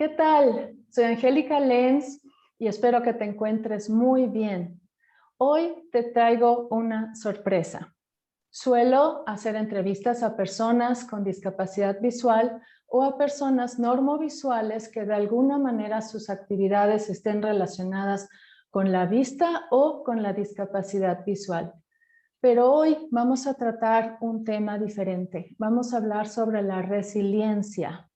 ¿Qué tal? Soy Angélica Lenz y espero que te encuentres muy bien. Hoy te traigo una sorpresa. Suelo hacer entrevistas a personas con discapacidad visual o a personas normovisuales que de alguna manera sus actividades estén relacionadas con la vista o con la discapacidad visual. Pero hoy vamos a tratar un tema diferente. Vamos a hablar sobre la resiliencia.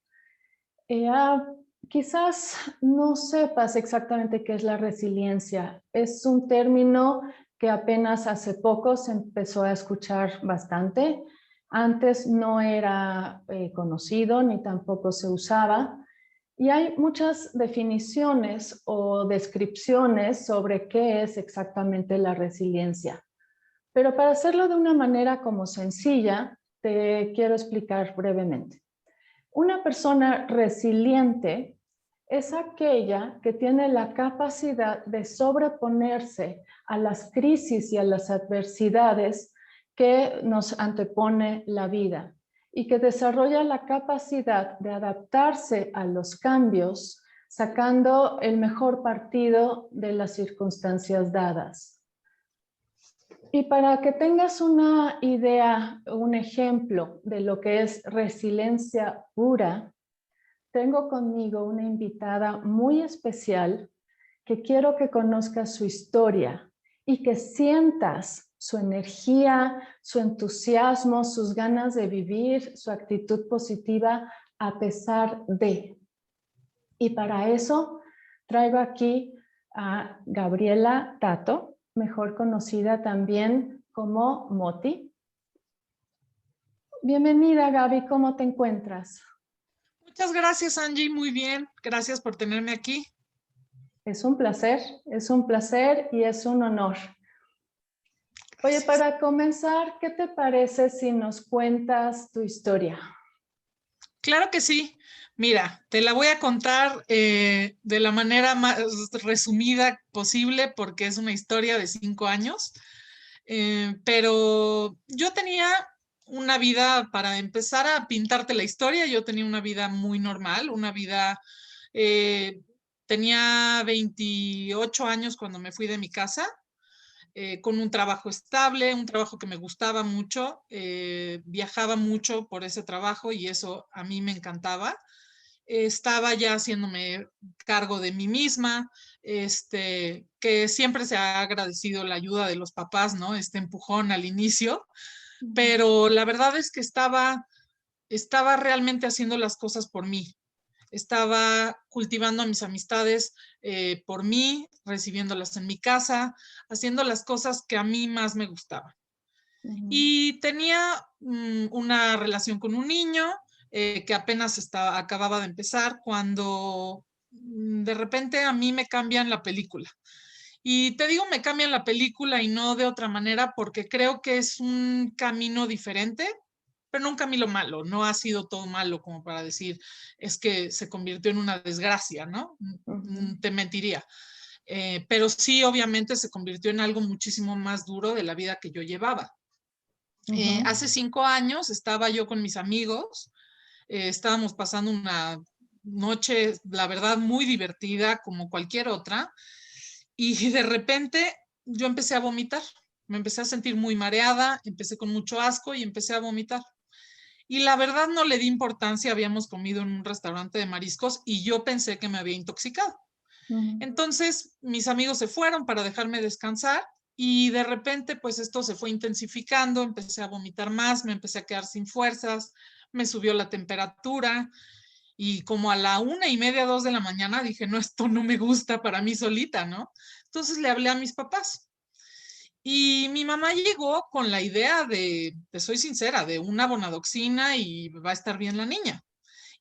Eh, ah, Quizás no sepas exactamente qué es la resiliencia. Es un término que apenas hace poco se empezó a escuchar bastante. Antes no era conocido ni tampoco se usaba. Y hay muchas definiciones o descripciones sobre qué es exactamente la resiliencia. Pero para hacerlo de una manera como sencilla, te quiero explicar brevemente. Una persona resiliente es aquella que tiene la capacidad de sobreponerse a las crisis y a las adversidades que nos antepone la vida y que desarrolla la capacidad de adaptarse a los cambios, sacando el mejor partido de las circunstancias dadas. Y para que tengas una idea, un ejemplo de lo que es resiliencia pura, tengo conmigo una invitada muy especial que quiero que conozcas su historia y que sientas su energía, su entusiasmo, sus ganas de vivir, su actitud positiva a pesar de. Y para eso traigo aquí a Gabriela Tato, mejor conocida también como Moti. Bienvenida, Gaby, ¿cómo te encuentras? Muchas gracias, Angie, muy bien. Gracias por tenerme aquí. Es un placer y es un honor. Oye, Gracias. para comenzar, ¿qué te parece si nos cuentas tu historia? Claro que sí. Mira, te la voy a contar de la manera más resumida posible porque es una historia de 5 años. Pero yo tenía una vida, para empezar a pintarte la historia, yo tenía una vida muy normal, una vida, eh, tenía 28 años cuando me fui de mi casa. Con un trabajo estable, un trabajo que me gustaba mucho, viajaba mucho por ese trabajo y eso a mí me encantaba. Estaba ya haciéndome cargo de mí misma, que siempre se ha agradecido la ayuda de los papás, ¿no? Este empujón al inicio, pero la verdad es que estaba realmente haciendo las cosas por mí. Estaba cultivando a mis amistades por mí, recibiéndolas en mi casa, haciendo las cosas que a mí más me gustaban. Y tenía una relación con un niño que apenas acababa de empezar cuando de repente a mí me cambian la película. Y te digo, me cambian la película y no de otra manera porque creo que es un camino diferente, pero no un camino malo, no ha sido todo malo como para decir, es que se convirtió en una desgracia, ¿no? Te mentiría. Pero sí, obviamente se convirtió en algo muchísimo más duro de la vida que yo llevaba. Hace 5 años estaba yo con mis amigos, estábamos pasando una noche, la verdad, muy divertida como cualquier otra, y de repente yo empecé a vomitar, me empecé a sentir muy mareada, empecé con mucho asco y empecé a vomitar. Y la verdad no le di importancia, habíamos comido en un restaurante de mariscos y yo pensé que me había intoxicado. Entonces mis amigos se fueron para dejarme descansar y de repente pues esto se fue intensificando, empecé a vomitar más, me empecé a quedar sin fuerzas, me subió la temperatura y como a la 1:30, 2 de la mañana dije, no, esto no me gusta para mí solita, ¿no? Entonces le hablé a mis papás. Y mi mamá llegó con la idea de, te soy sincera, de una bonadoxina y va a estar bien la niña.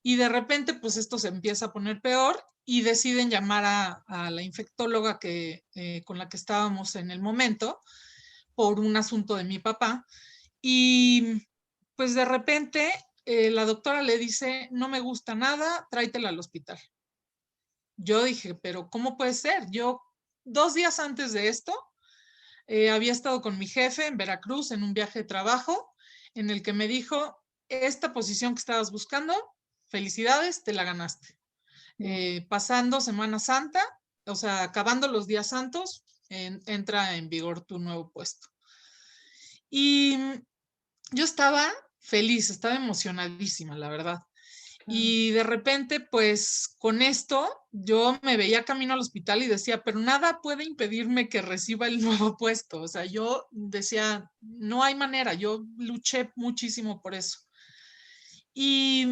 Y de repente, pues esto se empieza a poner peor y deciden llamar a la infectóloga con la que estábamos en el momento por un asunto de mi papá. Y pues de repente la doctora le dice, no me gusta nada, tráetela al hospital. Yo dije, pero ¿cómo puede ser? Yo 2 días antes de esto había estado con mi jefe en Veracruz en un viaje de trabajo en el que me dijo, esta posición que estabas buscando, felicidades, te la ganaste. Pasando Semana Santa, o sea, acabando los días santos, entra en vigor tu nuevo puesto. Y yo estaba feliz, estaba emocionadísima, la verdad. Y de repente, pues con esto, yo me veía camino al hospital y decía, pero nada puede impedirme que reciba el nuevo puesto. O sea, yo decía, no hay manera, yo luché muchísimo por eso. Y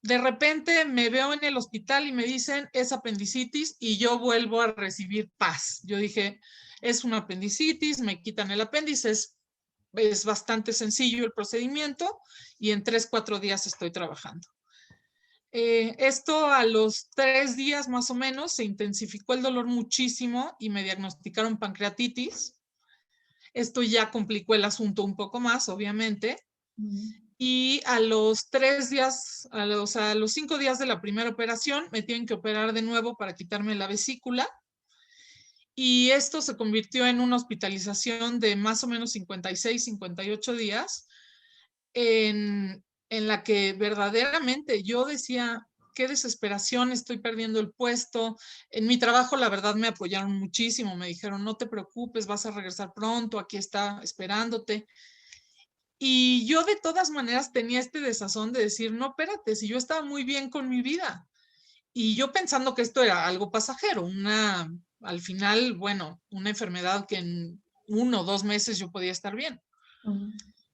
de repente me veo en el hospital y me dicen, es apendicitis, y yo vuelvo a recibir paz. Yo dije, es una apendicitis, me quitan el apéndice, es bastante sencillo el procedimiento y en 3, 4 días estoy trabajando. Esto a los 3 días más o menos se intensificó el dolor muchísimo y me diagnosticaron pancreatitis. Esto ya complicó el asunto un poco más, obviamente. Y a los 3 días, a los 5 días de la primera operación, me tienen que operar de nuevo para quitarme la vesícula. Y esto se convirtió en una hospitalización de más o menos 56, 58 días, en la que verdaderamente yo decía, qué desesperación, estoy perdiendo el puesto. En mi trabajo, la verdad, me apoyaron muchísimo, me dijeron, no te preocupes, vas a regresar pronto, aquí está esperándote. Y yo de todas maneras tenía este desazón de decir, no, espérate, si yo estaba muy bien con mi vida. Y yo pensando que esto era algo pasajero, al final, bueno, una enfermedad que en 1 o 2 meses yo podía estar bien.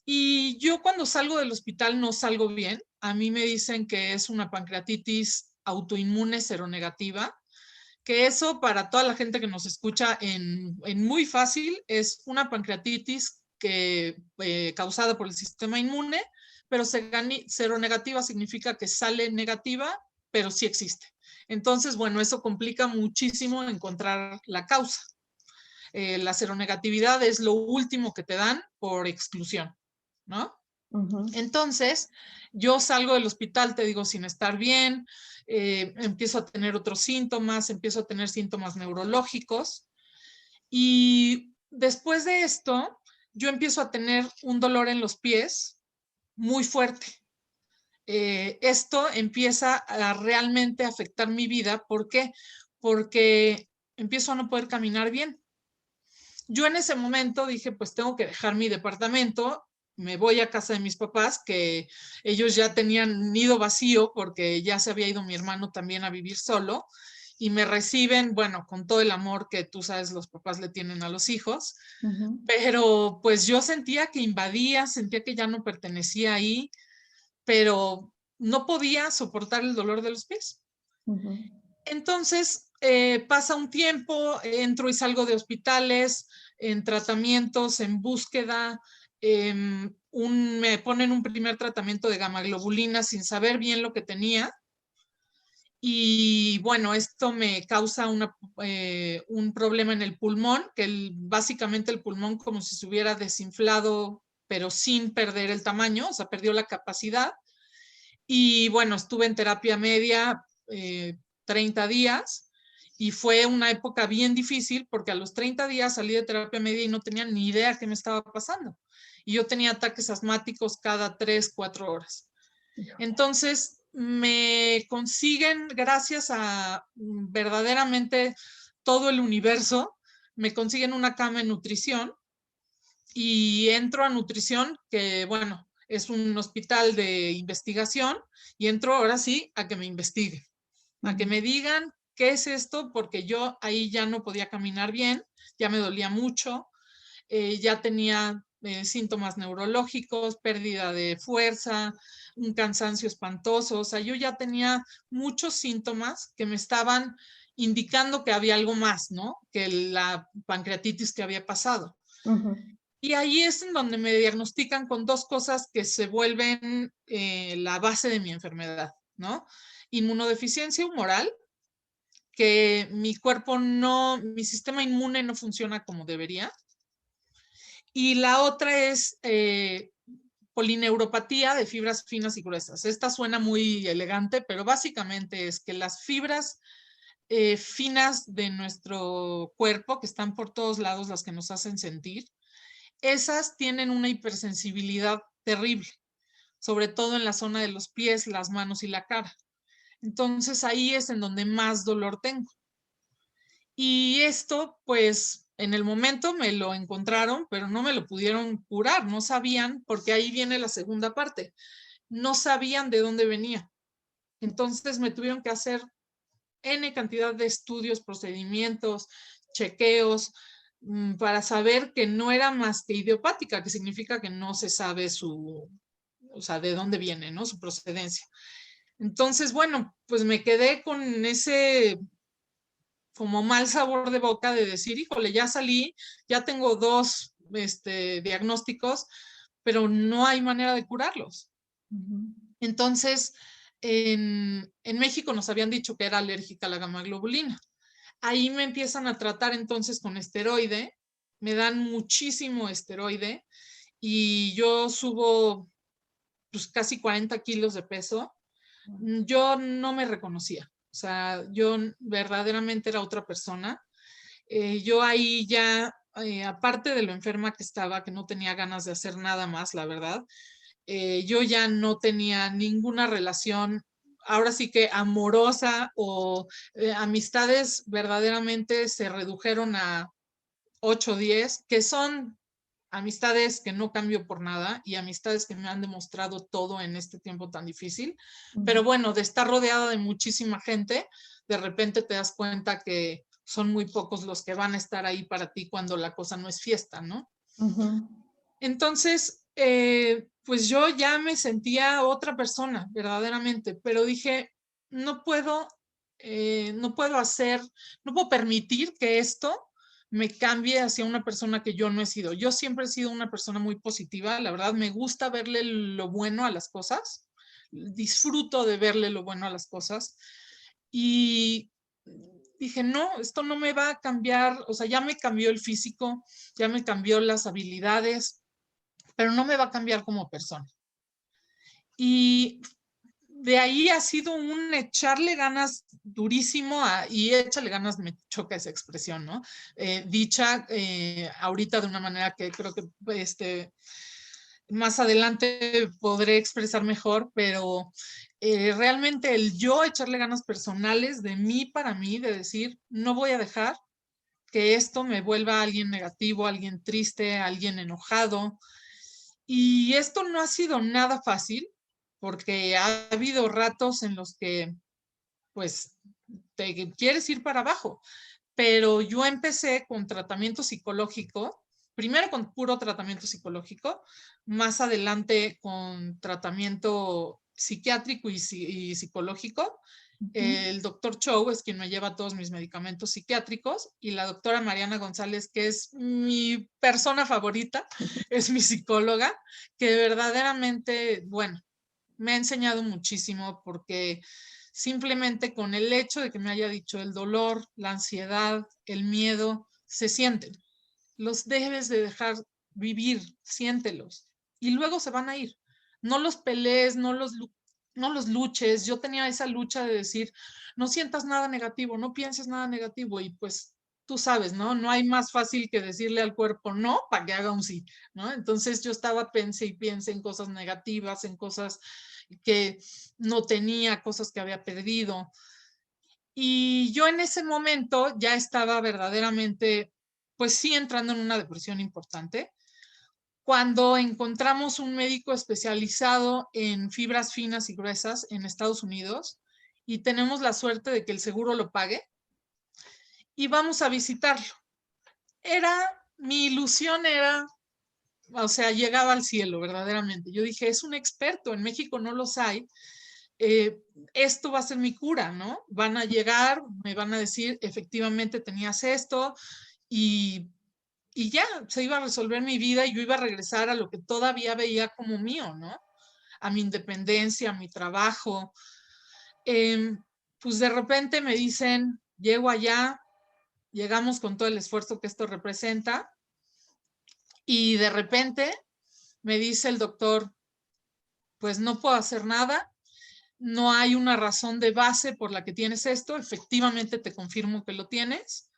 Y yo cuando salgo del hospital no salgo bien. A mí me dicen que es una pancreatitis autoinmune seronegativa, que eso para toda la gente que nos escucha en muy fácil es una pancreatitis causada por el sistema inmune, pero seronegativa significa que sale negativa, pero sí existe. Entonces, bueno, eso complica muchísimo encontrar la causa. La seronegatividad es lo último que te dan por exclusión, ¿no? Entonces, yo salgo del hospital, te digo, sin estar bien, empiezo a tener otros síntomas, empiezo a tener síntomas neurológicos y después de esto, yo empiezo a tener un dolor en los pies muy fuerte. Esto empieza a realmente afectar mi vida. ¿Por qué? Porque empiezo a no poder caminar bien. Yo en ese momento dije, pues tengo que dejar mi departamento, me voy a casa de mis papás, que ellos ya tenían nido vacío porque ya se había ido mi hermano también a vivir solo, y me reciben, bueno, con todo el amor que tú sabes los papás le tienen a los hijos, pero pues yo sentía que invadía, sentía que ya no pertenecía ahí, pero no podía soportar el dolor de los pies. Entonces, pasa un tiempo, entro y salgo de hospitales, en tratamientos, en búsqueda, me ponen un primer tratamiento de gamma-globulina sin saber bien lo que tenía. Y bueno, esto me causa un problema en el pulmón, que básicamente el pulmón como si se hubiera desinflado, pero sin perder el tamaño, o sea, perdió la capacidad. Y bueno, estuve en terapia media 30 días y fue una época bien difícil porque a los 30 días salí de terapia media y no tenía ni idea qué me estaba pasando. Y yo tenía ataques asmáticos cada 3, 4 horas. Entonces me consiguen, gracias a verdaderamente todo el universo, me consiguen una cama en nutrición y entro a nutrición, que bueno, es un hospital de investigación, y entro ahora sí a que me investiguen, a que me digan qué es esto, porque yo ahí ya no podía caminar bien, ya me dolía mucho, ya tenía síntomas neurológicos, pérdida de fuerza, un cansancio espantoso, o sea, yo ya tenía muchos síntomas que me estaban indicando que había algo más, ¿no? Que la pancreatitis que había pasado. Y ahí es en donde me diagnostican con 2 cosas que se vuelven la base de mi enfermedad, ¿no? Inmunodeficiencia humoral, que mi sistema inmune no funciona como debería. Y la otra es polineuropatía de fibras finas y gruesas. Esta suena muy elegante, pero básicamente es que las fibras finas de nuestro cuerpo, que están por todos lados, las que nos hacen sentir, esas tienen una hipersensibilidad terrible, sobre todo en la zona de los pies, las manos y la cara. Entonces ahí es en donde más dolor tengo. Y esto, pues, en el momento me lo encontraron, pero no me lo pudieron curar, no sabían, porque ahí viene la segunda parte, no sabían de dónde venía. Entonces me tuvieron que hacer N cantidad de estudios, procedimientos, chequeos, para saber que no era más que idiopática, que significa que no se sabe o sea, de dónde viene, ¿no? Su procedencia. Entonces, bueno, pues me quedé con ese como mal sabor de boca de decir, híjole, ya salí, ya tengo 2 diagnósticos, pero no hay manera de curarlos. Entonces, en México nos habían dicho que era alérgica a la gamma globulina. Ahí me empiezan a tratar entonces con esteroide, me dan muchísimo esteroide y yo subo pues casi 40 kilos de peso. Yo no me reconocía, o sea, yo verdaderamente era otra persona. Yo ahí ya, aparte de lo enferma que estaba, que no tenía ganas de hacer nada más, la verdad, yo ya no tenía ninguna relación, ahora sí que amorosa o amistades verdaderamente se redujeron a 8 o 10, que son amistades que no cambio por nada y amistades que me han demostrado todo en este tiempo tan difícil. Pero bueno, de estar rodeada de muchísima gente, de repente te das cuenta que son muy pocos los que van a estar ahí para ti cuando la cosa no es fiesta, ¿no? Entonces, pues yo ya me sentía otra persona, verdaderamente, pero dije, no puedo, no puedo no puedo permitir que esto me cambie hacia una persona que yo no he sido. Yo siempre he sido una persona muy positiva, la verdad me gusta verle lo bueno a las cosas, disfruto de verle lo bueno a las cosas y dije, no, esto no me va a cambiar, o sea, ya me cambió el físico, ya me cambió las habilidades, pero no me va a cambiar como persona. Y de ahí ha sido un echarle ganas durísimo y échale ganas, me choca esa expresión, ¿no? Dicha ahorita de una manera que creo que más adelante podré expresar mejor, pero realmente el yo echarle ganas personales de mí para mí, de decir, no voy a dejar que esto me vuelva a alguien negativo, a alguien triste, a alguien enojado. Y esto no ha sido nada fácil porque ha habido ratos en los que pues te quieres ir para abajo, pero yo empecé con tratamiento psicológico, primero con puro tratamiento psicológico, más adelante con tratamiento psiquiátrico y psicológico. El doctor Chow es quien me lleva todos mis medicamentos psiquiátricos y la doctora Mariana González, que es mi persona favorita, es mi psicóloga, que verdaderamente, bueno, me ha enseñado muchísimo porque simplemente con el hecho de que me haya dicho el dolor, la ansiedad, el miedo, se sienten. Los debes de dejar vivir, siéntelos y luego se van a ir. No los pelees, no los luches. Yo tenía esa lucha de decir, no sientas nada negativo, no pienses nada negativo y pues tú sabes, ¿no? No hay más fácil que decirle al cuerpo no para que haga un sí, ¿no? Entonces yo estaba pensé y piense en cosas negativas, en cosas que no tenía, cosas que había perdido. Y yo en ese momento ya estaba verdaderamente, pues sí, entrando en una depresión importante. Cuando encontramos un médico especializado en fibras finas y gruesas en Estados Unidos y tenemos la suerte de que el seguro lo pague y vamos a visitarlo. Mi ilusión era, o sea, llegaba al cielo verdaderamente. Yo dije, es un experto, en México no los hay. Esto va a ser mi cura, ¿no? Van a llegar, me van a decir, efectivamente tenías esto y ya, se iba a resolver mi vida y yo iba a regresar a lo que todavía veía como mío, ¿no? A mi independencia, a mi trabajo. Pues de repente me dicen, llego allá, llegamos con todo el esfuerzo que esto representa y de repente me dice el doctor, pues no puedo hacer nada, no hay una razón de base por la que tienes esto, efectivamente te confirmo que lo tienes,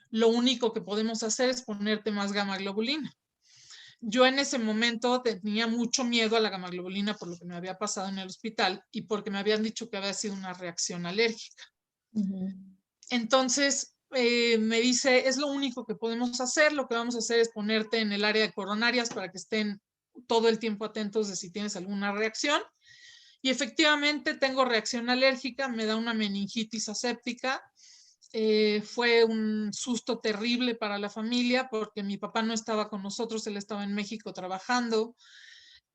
lo único que podemos hacer es ponerte más gamma globulina. yo en ese momento tenía mucho miedo a la gamaglobulina por lo que me había pasado en el hospital y porque me habían dicho que había sido una reacción alérgica. Entonces me dice, es lo único que podemos hacer, lo que vamos a hacer es ponerte en el área de coronarias para que estén todo el tiempo atentos de si tienes alguna reacción. Y efectivamente tengo reacción alérgica, me da una meningitis aséptica. Fue un susto terrible para la familia porque mi papá no estaba con nosotros, él estaba en México trabajando.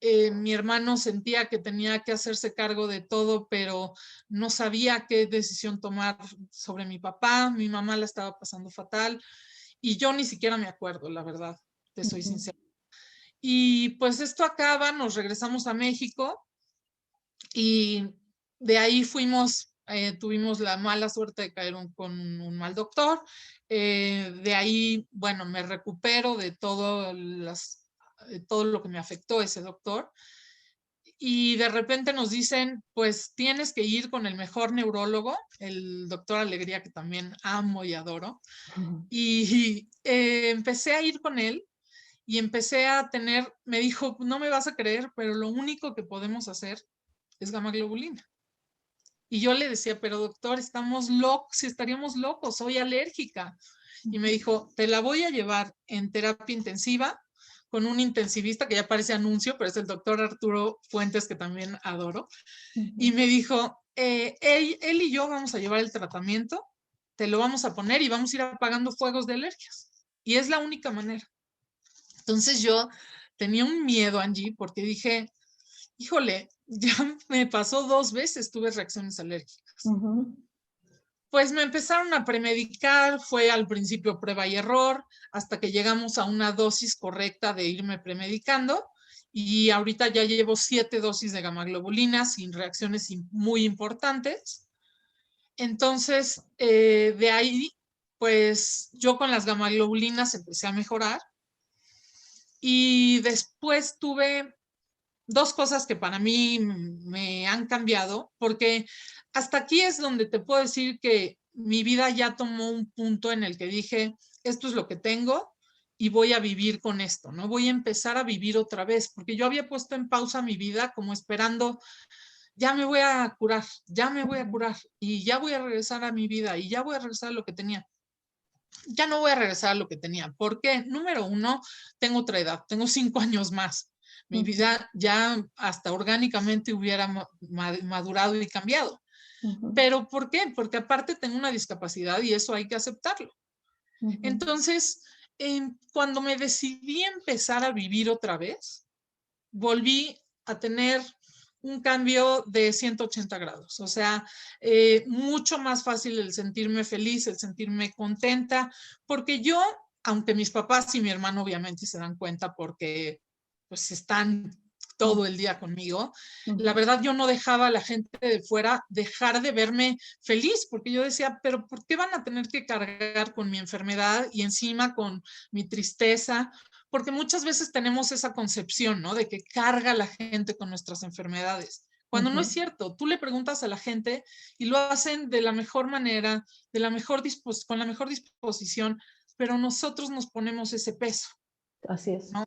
Mi hermano sentía que tenía que hacerse cargo de todo, pero no sabía qué decisión tomar sobre mi papá. Mi mamá la estaba pasando fatal y yo ni siquiera me acuerdo, la verdad, te soy sincera. Y pues esto acaba, nos regresamos a México y de ahí fuimos, tuvimos la mala suerte de caer con un mal doctor. De ahí, bueno, me recupero de todo lo que me afectó ese doctor. Y de repente nos dicen, pues tienes que ir con el mejor neurólogo, el doctor Alegría, que también amo y adoro. Y empecé a ir con él y empecé a tener, me dijo, no me vas a creer, pero lo único que podemos hacer es gamaglobulina. Y yo le decía, pero doctor, estamos locos, si estaríamos locos, soy alérgica. Y me dijo, te la voy a llevar en terapia intensiva con un intensivista que ya parece anuncio, pero es el doctor Arturo Fuentes, que también adoro. Y me dijo, él y yo vamos a llevar el tratamiento, te lo vamos a poner y vamos a ir apagando fuegos de alergias. Y es la única manera. Entonces yo tenía un miedo, Angie, porque dije, híjole, ya me pasó 2 veces, tuve reacciones alérgicas. Pues me empezaron a premedicar, fue al principio prueba y error, hasta que llegamos a una dosis correcta de irme premedicando y ahorita ya llevo 7 dosis de gamaglobulina sin reacciones muy importantes. Entonces, de ahí, pues yo con las gamaglobulinas empecé a mejorar y después tuve 2 cosas que para mí me han cambiado, porque hasta aquí es donde te puedo decir que mi vida ya tomó un punto en el que dije, esto es lo que tengo y voy a vivir con esto, ¿no? Voy a empezar a vivir otra vez, porque yo había puesto en pausa mi vida como esperando, ya me voy a curar, ya me voy a curar y ya voy a regresar a mi vida y ya voy a regresar a lo que tenía. Ya no voy a regresar a lo que tenía. ¿Por qué? Número 1, tengo otra edad, tengo 5 años más. Mi vida ya hasta orgánicamente hubiera madurado y cambiado. ¿Pero por qué? Porque aparte tengo una discapacidad y eso hay que aceptarlo. Entonces, cuando me decidí empezar a vivir otra vez, volví a tener un cambio de 180 grados, o sea, mucho más fácil el sentirme feliz, el sentirme contenta, porque yo, aunque mis papás y mi hermano obviamente se dan cuenta porque pues están todo el día conmigo, la verdad yo no dejaba a la gente de fuera dejar de verme feliz, porque yo decía, pero ¿por qué van a tener que cargar con mi enfermedad y encima con mi tristeza? Porque muchas veces tenemos esa concepción, ¿no? De que carga la gente con nuestras enfermedades. Cuando no es cierto, tú le preguntas a la gente y lo hacen de la mejor manera, con la mejor disposición, pero nosotros nos ponemos ese peso. Así es. ¿No?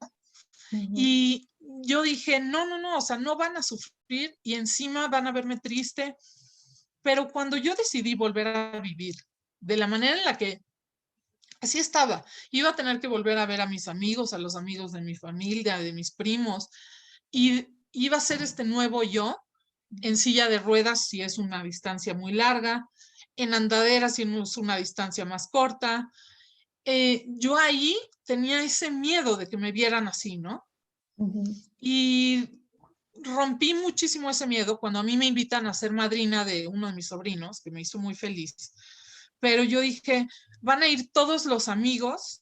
Y yo dije, no, o sea, no van a sufrir y encima van a verme triste. Pero cuando yo decidí volver a vivir de la manera en la que así estaba. Iba a tener que volver a ver a mis amigos, a los amigos de mi familia, de mis primos, y iba a ser este nuevo yo en silla de ruedas si es una distancia muy larga, en andadera si es una distancia más corta. Yo ahí tenía ese miedo de que me vieran así, ¿no? Y rompí muchísimo ese miedo cuando a mí me invitan a ser madrina de uno de mis sobrinos, que me hizo muy feliz. Pero yo dije, van a ir todos los amigos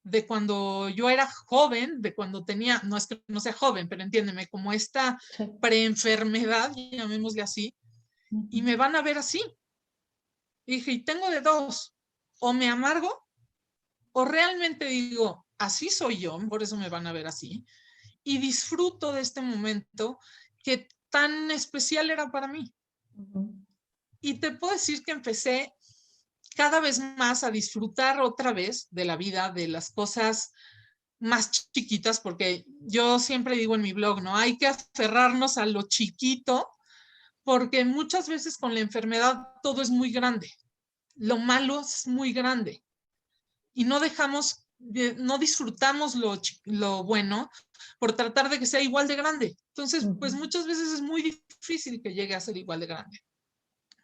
de cuando yo era joven, de cuando tenía, no es que no sea joven, pero entiéndeme, como esta preenfermedad, llamémosle así, y me van a ver así. Y dije, y tengo de dos, o me amargo, o realmente digo, así soy yo, por eso me van a ver así, y disfruto de este momento que tan especial era para mí. Y te puedo decir que empecé cada vez más a disfrutar otra vez de la vida, de las cosas más chiquitas, porque yo siempre digo en mi blog, ¿no? Hay que aferrarnos a lo chiquito, porque muchas veces con la enfermedad todo es muy grande. Lo malo es muy grande y no dejamos, no disfrutamos lo bueno por tratar de que sea igual de grande. Entonces, pues muchas veces es muy difícil que llegue a ser igual de grande.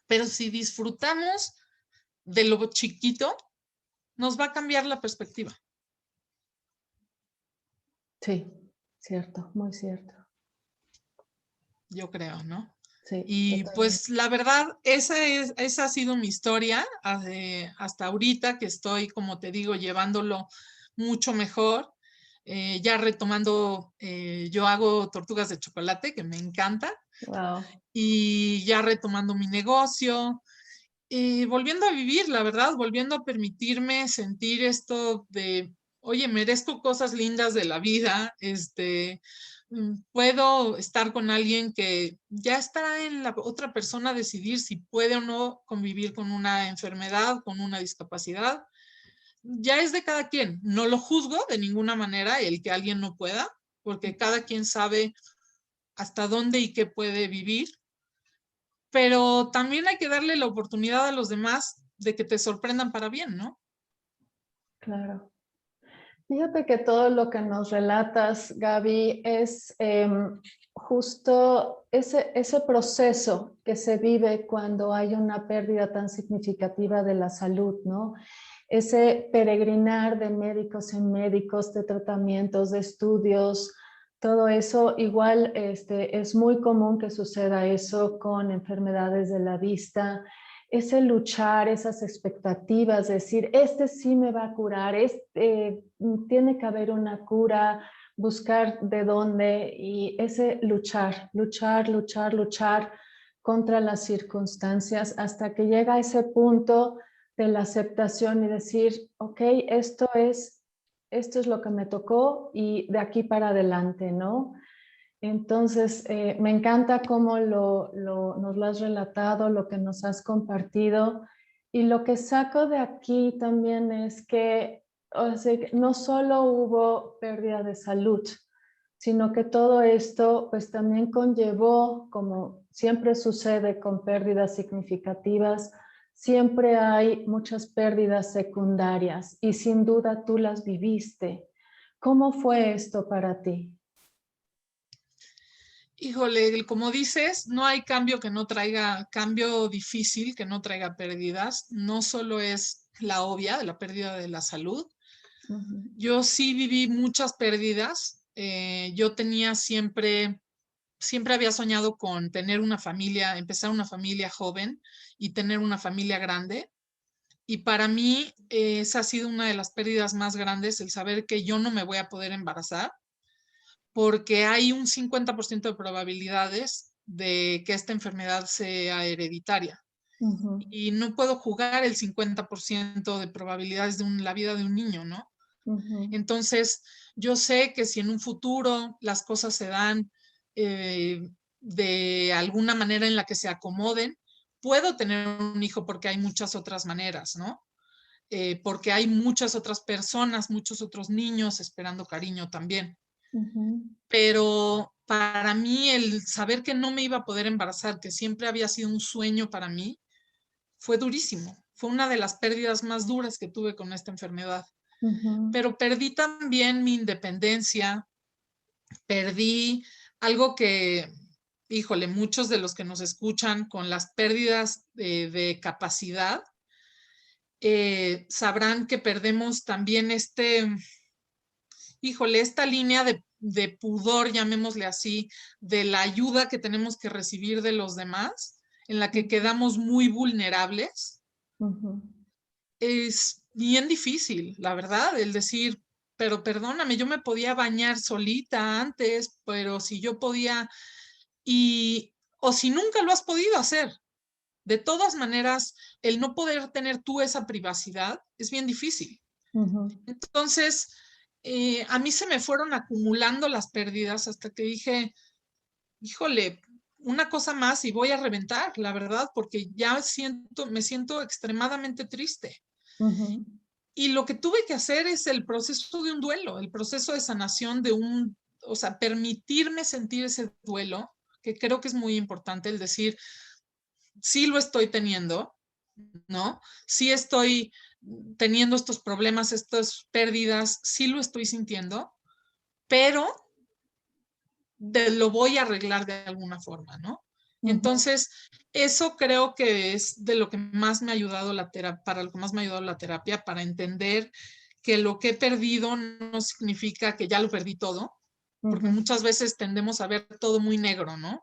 Pero si disfrutamos de lo chiquito, nos va a cambiar la perspectiva. Sí, cierto, muy cierto. Yo creo, ¿no? Sí, Y totalmente. pues la verdad, esa ha sido mi historia hasta ahorita, que estoy, como te digo, llevándolo mucho mejor. Ya retomando, yo hago tortugas de chocolate, que me encanta, Wow. y ya retomando mi negocio, y volviendo a vivir, la verdad, volviendo a permitirme sentir esto de, oye, merezco cosas lindas de la vida, puedo estar con alguien que ya estará en la otra persona decidir si puede o no convivir con una enfermedad, con una discapacidad. Ya es de cada quien. No lo juzgo de ninguna manera el que alguien no pueda, porque cada quien sabe hasta dónde y qué puede vivir, pero también hay que darle la oportunidad a los demás de que te sorprendan para bien, ¿no? Claro. Fíjate que todo lo que nos relatas, Gaby, es justo ese proceso que se vive cuando hay una pérdida tan significativa de la salud, ¿no? Ese peregrinar de médicos en médicos, de tratamientos, de estudios, todo eso, igual es muy común que suceda eso con enfermedades de la vista, ese luchar, esas expectativas, decir, este sí me va a curar, tiene que haber una cura, buscar de dónde y ese luchar, luchar, luchar, luchar contra las circunstancias hasta que llega a ese punto de la aceptación y decir, ok, esto es lo que me tocó y de aquí para adelante, ¿no? Entonces, me encanta cómo nos lo has relatado, lo que nos has compartido. Y lo que saco de aquí también es que, o sea, que no solo hubo pérdida de salud, sino que todo esto pues también conllevó, como siempre sucede con pérdidas significativas, siempre hay muchas pérdidas secundarias y sin duda tú las viviste. ¿Cómo fue esto para ti? Híjole, como dices, no hay cambio que no traiga, cambio difícil que no traiga pérdidas. No solo es la obvia, la pérdida de la salud. Ujú. Yo sí viví muchas pérdidas. Yo tenía siempre había soñado con tener una familia, empezar una familia joven y tener una familia grande. Y para mí esa ha sido una de las pérdidas más grandes, el saber que yo no me voy a poder embarazar, porque hay un 50% de probabilidades de que esta enfermedad sea hereditaria. Ujú, Y no puedo jugar el 50% de probabilidades de la vida de un niño, ¿no? ujú, Entonces, yo sé que si en un futuro las cosas se dan de alguna manera en la que se acomoden, puedo tener un hijo porque hay muchas otras maneras, ¿no? Porque hay muchas otras personas, muchos otros niños esperando cariño también. ujú. Pero para mí el saber que no me iba a poder embarazar, que siempre había sido un sueño para mí, fue durísimo. Fue una de las pérdidas más duras que tuve con esta enfermedad. Ujú, Pero perdí también mi independencia, perdí algo que, híjole, muchos de los que nos escuchan con las pérdidas de capacidad, sabrán que perdemos también híjole, esta línea de pudor, llamémosle así, de la ayuda que tenemos que recibir de los demás, en la que ujú, quedamos muy vulnerables, ujú. es bien difícil, la verdad, el decir, pero perdóname, yo me podía bañar solita antes, pero si yo podía, o si nunca lo has podido hacer, de todas maneras, el no poder tener tú esa privacidad es bien difícil. Ujú, Entonces, a mí se me fueron acumulando las pérdidas hasta que dije, híjole, una cosa más y voy a reventar, la verdad, porque ya me siento extremadamente triste. ujú. y lo que tuve que hacer es el proceso de un duelo, el proceso de sanación o sea, permitirme sentir ese duelo, que creo que es muy importante el decir, sí lo estoy teniendo, ¿no? Sí estoy teniendo estos problemas, estas pérdidas, sí lo estoy sintiendo, pero lo voy a arreglar de alguna forma, ¿no? Entonces, eso creo que es de lo que más me ha ayudado la terapia, para lo que más me ha ayudado la terapia, para entender que lo que he perdido no significa que ya lo perdí todo, porque muchas veces tendemos a ver todo muy negro, ¿no?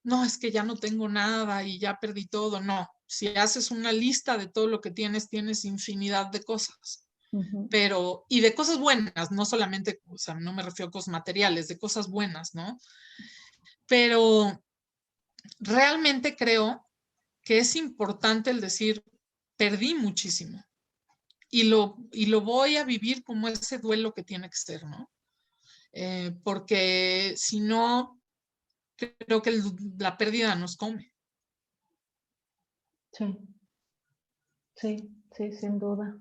No, es que ya no tengo nada y ya perdí todo. No, si haces una lista de todo lo que tienes, tienes infinidad de cosas. Pero, y de cosas buenas, no solamente, o sea, no me refiero a cosas materiales, de cosas buenas, ¿no? Pero realmente creo que es importante el decir, perdí muchísimo y lo voy a vivir como ese duelo que tiene que ser, ¿no? Porque si no, creo que la pérdida nos come. Sí, sí, sí, sin duda.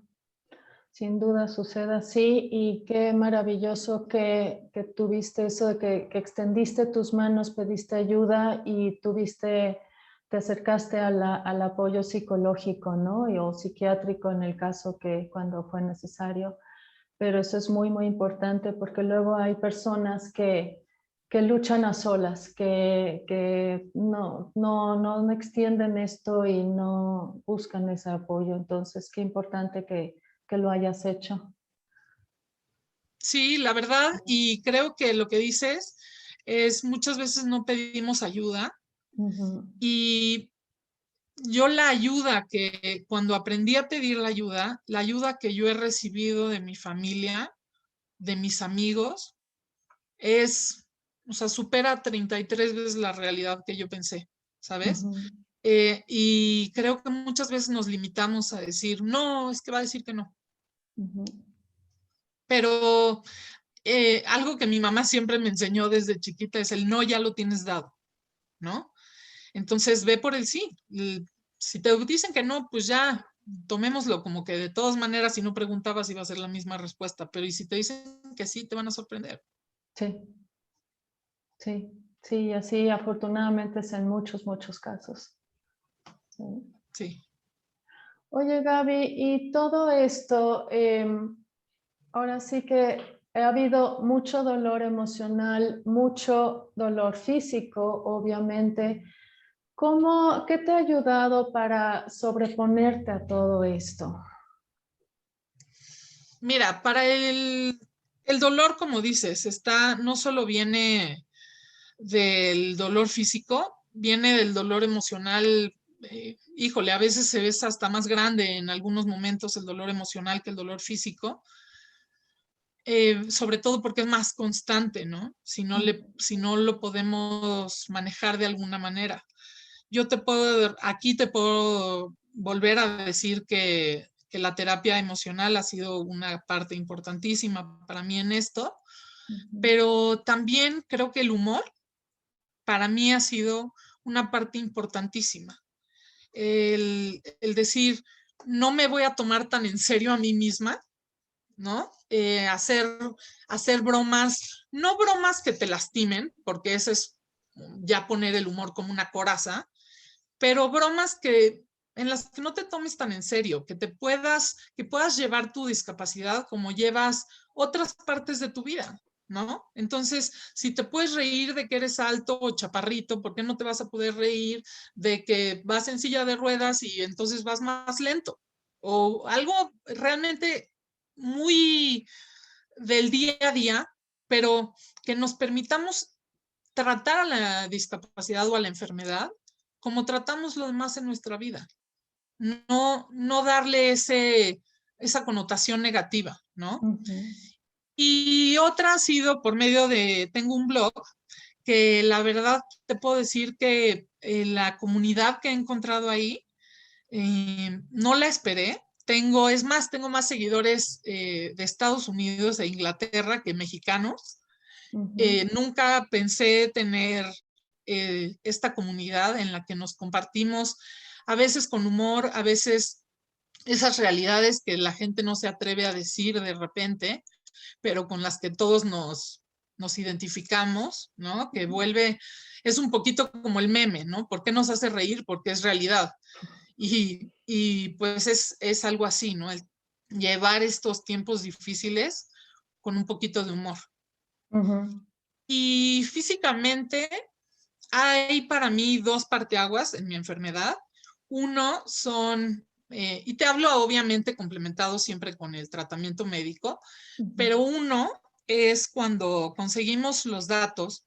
Sin duda sucede así y qué maravilloso que tuviste eso de que extendiste tus manos, pediste ayuda y te acercaste al apoyo psicológico, ¿no? O psiquiátrico en el caso que cuando fue necesario. Pero eso es muy, muy importante porque luego hay personas que luchan a solas, que no extienden esto y no buscan ese apoyo. Entonces, qué importante que lo hayas hecho. Sí, la verdad, y creo que lo que dices es muchas veces no pedimos ayuda y yo la ayuda que cuando aprendí a pedir la ayuda que yo he recibido de mi familia, de mis amigos, es, o sea, supera 33 veces la realidad que yo pensé, ¿sabes? Y creo que muchas veces nos limitamos a decir, no, es que va a decir que no. Pero algo que mi mamá siempre me enseñó desde chiquita es el no ya lo tienes dado, ¿no? Entonces ve por el sí. Si te dicen que no, pues ya tomémoslo como que de todas maneras, si no preguntabas iba a ser la misma respuesta, pero y si te dicen que sí, te van a sorprender. Sí, sí, sí, así afortunadamente es en muchos, muchos casos. Sí. Sí. Oye, Gaby, y todo esto, ahora sí que ha habido mucho dolor emocional, mucho dolor físico, obviamente. ¿Qué te ha ayudado para sobreponerte a todo esto? Mira, para el dolor, como dices, no solo viene del dolor físico, viene del dolor emocional. Híjole, a veces se ve hasta más grande en algunos momentos el dolor emocional que el dolor físico, sobre todo porque es más constante, ¿no? Si no lo podemos manejar de alguna manera. Aquí te puedo volver a decir que la terapia emocional ha sido una parte importantísima para mí en esto, pero también creo que el humor para mí ha sido una parte importantísima. El decir, no me voy a tomar tan en serio a mí misma, ¿no? Hacer bromas, no bromas que te lastimen, porque eso es ya poner el humor como una coraza, pero bromas en las que no te tomes tan en serio, que puedas llevar tu discapacidad como llevas otras partes de tu vida, ¿no? Entonces, si te puedes reír de que eres alto o chaparrito, ¿por qué no te vas a poder reír de que vas en silla de ruedas y entonces vas más lento? O algo realmente muy del día a día, pero que nos permitamos tratar a la discapacidad o a la enfermedad como tratamos lo demás en nuestra vida. No darle esa connotación negativa, ¿no? Y otra ha sido por medio tengo un blog que la verdad te puedo decir que la comunidad que he encontrado ahí no la esperé. Es más, tengo más seguidores de Estados Unidos e Inglaterra que mexicanos. Nunca pensé tener esta comunidad en la que nos compartimos, a veces con humor, a veces esas realidades que la gente no se atreve a decir de repente, pero con las que todos nos identificamos, ¿no? Que vuelve, es un poquito como el meme, ¿no? ¿Por qué nos hace reír? Porque es realidad. Y pues es algo así, ¿no? El llevar estos tiempos difíciles con un poquito de humor. Y físicamente hay para mí dos parteaguas en mi enfermedad. Uno son, y te hablo obviamente complementado siempre con el tratamiento médico, pero uno es cuando conseguimos los datos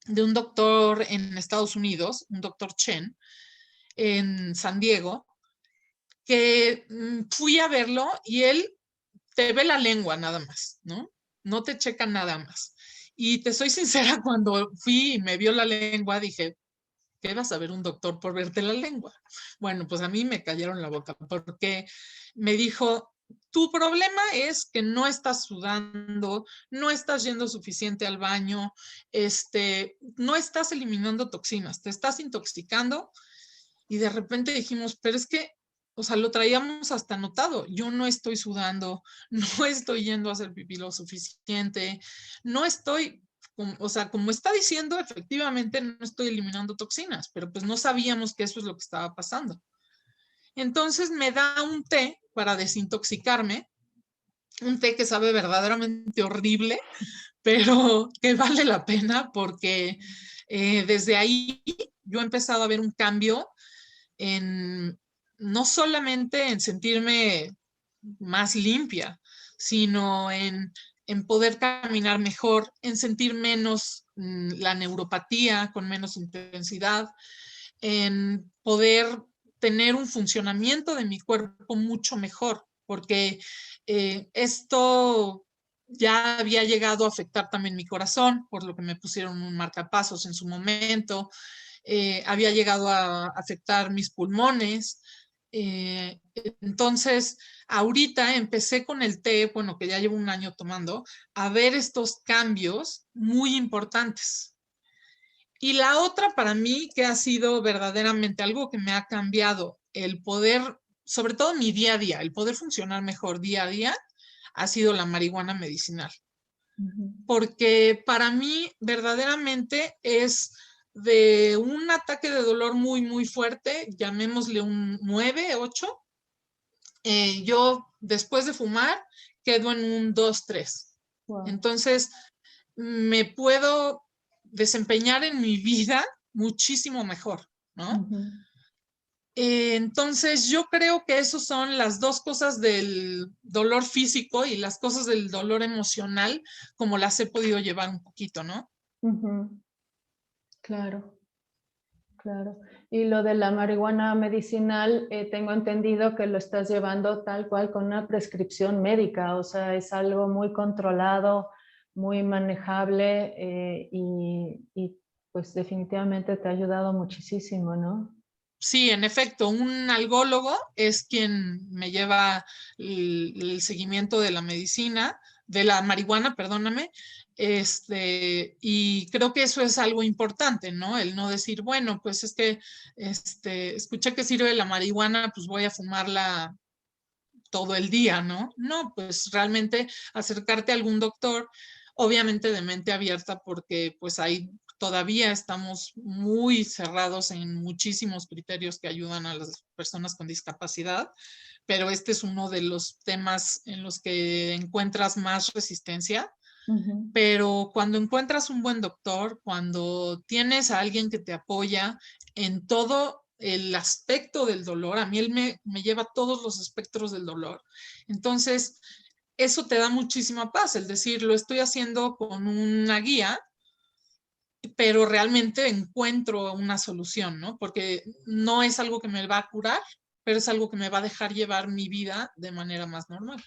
de un doctor en Estados Unidos, un doctor Chen, en San Diego, que fui a verlo y él te ve la lengua nada más, ¿no? No te checa nada más. Y te soy sincera, cuando fui y me vio la lengua, dije, ¿qué vas a ver un doctor por verte la lengua? Bueno, pues a mí me cayeron la boca porque me dijo, tu problema es que no estás sudando, no estás yendo suficiente al baño, no estás eliminando toxinas, te estás intoxicando. Y de repente dijimos, pero es que, o sea, lo traíamos hasta anotado. Yo no estoy sudando, no estoy yendo a hacer pipí lo suficiente, no estoy, o sea, como está diciendo, efectivamente no estoy eliminando toxinas, pero pues no sabíamos que eso es lo que estaba pasando. Entonces me da un té para desintoxicarme, un té que sabe verdaderamente horrible, pero que vale la pena porque desde ahí yo he empezado a ver un cambio en no solamente en sentirme más limpia, sino en poder caminar mejor, en sentir menos la neuropatía con menos intensidad, en poder tener un funcionamiento de mi cuerpo mucho mejor, porque esto ya había llegado a afectar también mi corazón, por lo que me pusieron un marcapasos en su momento, había llegado a afectar mis pulmones. Entonces, ahorita empecé con el té, bueno, que ya llevo un año tomando, a ver estos cambios muy importantes. Y la otra para mí que ha sido verdaderamente algo que me ha cambiado, el poder, sobre todo mi día a día, el poder funcionar mejor día a día, ha sido la marihuana medicinal. Porque para mí verdaderamente es de un ataque de dolor muy, muy fuerte, llamémosle un 9, 8. Yo después de fumar quedo en un 2, 3. Wow. Entonces me puedo desempeñar en mi vida muchísimo mejor, ¿no? Entonces yo creo que esas son las dos cosas del dolor físico y las cosas del dolor emocional, como las he podido llevar un poquito, ¿no? Claro, claro. Y lo de la marihuana medicinal, tengo entendido que lo estás llevando tal cual con una prescripción médica, o sea, es algo muy controlado, muy manejable y pues definitivamente te ha ayudado muchísimo, ¿no? Sí, en efecto, un algólogo es quien me lleva el seguimiento de la medicina, de la marihuana, perdóname, y creo que eso es algo importante, ¿no? El no decir, bueno, pues es que escuché que sirve la marihuana, pues voy a fumarla todo el día, ¿no? No, pues realmente acercarte a algún doctor, obviamente de mente abierta, porque pues ahí todavía estamos muy cerrados en muchísimos criterios que ayudan a las personas con discapacidad, pero este es uno de los temas en los que encuentras más resistencia. Pero cuando encuentras un buen doctor, cuando tienes a alguien que te apoya en todo el aspecto del dolor, a mí él me lleva todos los espectros del dolor. Entonces, eso te da muchísima paz, el decir, lo estoy haciendo con una guía, pero realmente encuentro una solución, ¿no? Porque no es algo que me va a curar, pero es algo que me va a dejar llevar mi vida de manera más normal.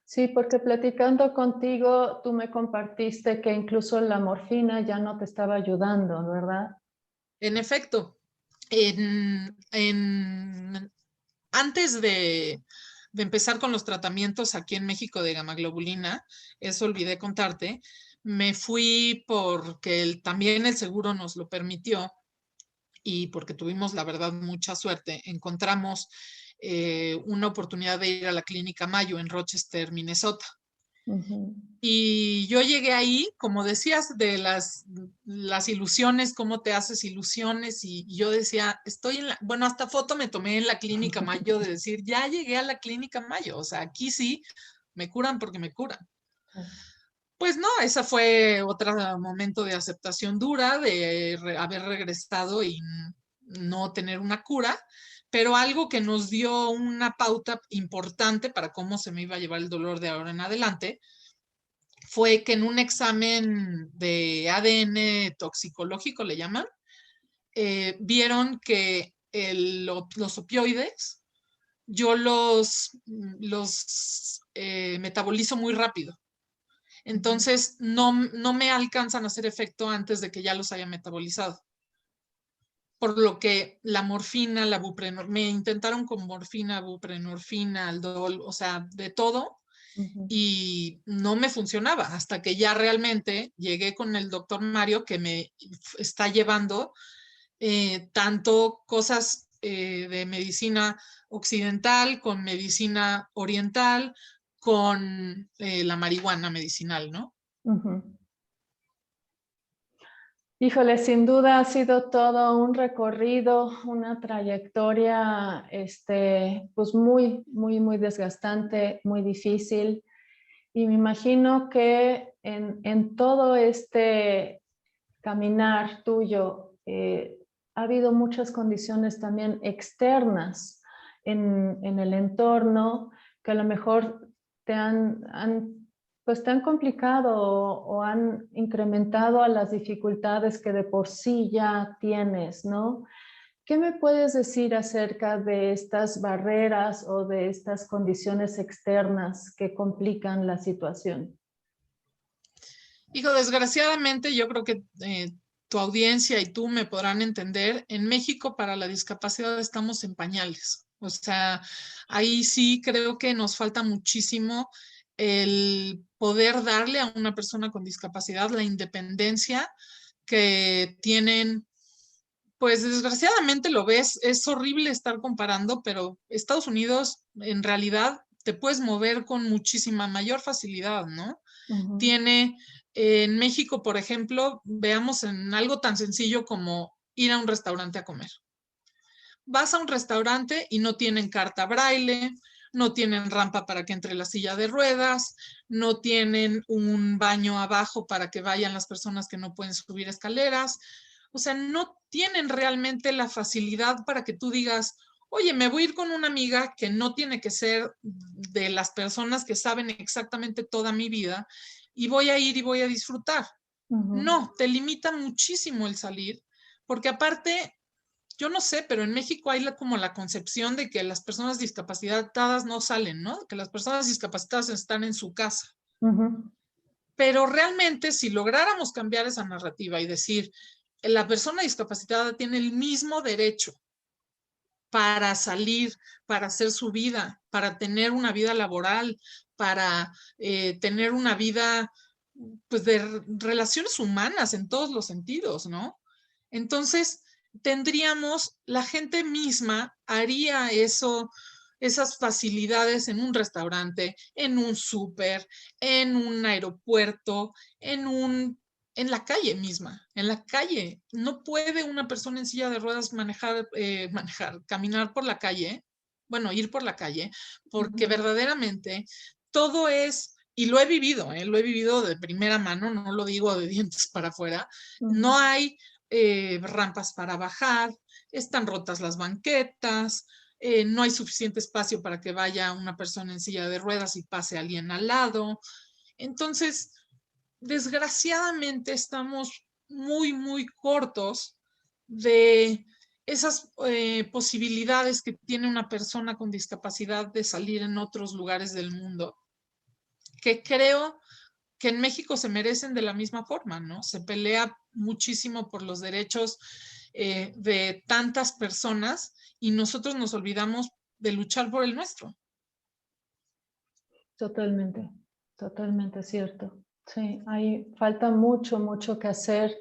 Sí, porque platicando contigo, tú me compartiste que incluso la morfina ya no te estaba ayudando, ¿verdad? En efecto, antes de empezar con los tratamientos aquí en México de gamaglobulina, eso olvidé contarte, me fui porque también el seguro nos lo permitió y porque tuvimos, la verdad, mucha suerte. Encontramos una oportunidad de ir a la Clínica Mayo en Rochester, Minnesota. Ujú. Y yo llegué ahí, como decías, de las ilusiones, cómo te haces ilusiones. Y yo decía, bueno, hasta foto me tomé en la Clínica Mayo de decir, ya llegué a la Clínica Mayo. O sea, aquí sí me curan porque me curan. Pues no, ese fue otro momento de aceptación dura, de haber regresado y no tener una cura, pero algo que nos dio una pauta importante para cómo se me iba a llevar el dolor de ahora en adelante, fue que en un examen de ADN toxicológico, le llaman, vieron que los opioides yo los metabolizo muy rápido. Entonces, no me alcanzan a hacer efecto antes de que ya los haya metabolizado. Por lo que la morfina, la buprenorfina, me intentaron con morfina, buprenorfina, aldol, o sea, de todo, y no me funcionaba hasta que ya realmente llegué con el doctor Mario, que me está llevando tanto cosas de medicina occidental con medicina oriental, con la marihuana medicinal, ¿no? Ujú. Híjole, sin duda ha sido todo un recorrido, una trayectoria, pues muy, muy, muy desgastante, muy difícil. Y me imagino que en todo este caminar tuyo, ha habido muchas condiciones también externas en el entorno que a lo mejor pues te han complicado o han incrementado a las dificultades que de por sí ya tienes, ¿no? ¿Qué me puedes decir acerca de estas barreras o de estas condiciones externas que complican la situación? Hijo, desgraciadamente yo creo que tu audiencia y tú me podrán entender, en México para la discapacidad estamos en pañales. O sea, ahí sí creo que nos falta muchísimo el poder darle a una persona con discapacidad la independencia que tienen. Pues desgraciadamente lo ves, es horrible estar comparando, pero Estados Unidos en realidad te puedes mover con muchísima mayor facilidad, ¿no? Ujú. Tiene en México, por ejemplo, veamos en algo tan sencillo como ir a un restaurante a comer. Vas a un restaurante y no tienen carta braille, no tienen rampa para que entre la silla de ruedas, no tienen un baño abajo para que vayan las personas que no pueden subir escaleras. O sea, no tienen realmente la facilidad para que tú digas, oye, me voy a ir con una amiga que no tiene que ser de las personas que saben exactamente toda mi vida y voy a ir y voy a disfrutar. Ujú. No, te limita muchísimo el salir, porque aparte yo no sé, pero en México hay como la concepción de que las personas discapacitadas no salen, ¿no? Que las personas discapacitadas están en su casa. Ujú. Pero realmente si lográramos cambiar esa narrativa y decir, la persona discapacitada tiene el mismo derecho para salir, para hacer su vida, para tener una vida laboral, para tener una vida pues de relaciones humanas en todos los sentidos, ¿no? Entonces, tendríamos, la gente misma haría eso, esas facilidades en un restaurante, en un súper, en un aeropuerto, en la calle misma, en la calle. No puede una persona en silla de ruedas caminar por la calle, bueno, ir por la calle, porque Ujú. verdaderamente todo es, y lo he vivido de primera mano, no lo digo de dientes para afuera, no Ujú. hay rampas para bajar, están rotas las banquetas, no hay suficiente espacio para que vaya una persona en silla de ruedas y pase alguien al lado. Entonces, desgraciadamente estamos muy, muy cortos de esas posibilidades que tiene una persona con discapacidad de salir en otros lugares del mundo, que creo que en México se merecen de la misma forma, ¿no? Se pelea muchísimo por los derechos de tantas personas y nosotros nos olvidamos de luchar por el nuestro. Totalmente, totalmente cierto. Sí, hay falta mucho, mucho que hacer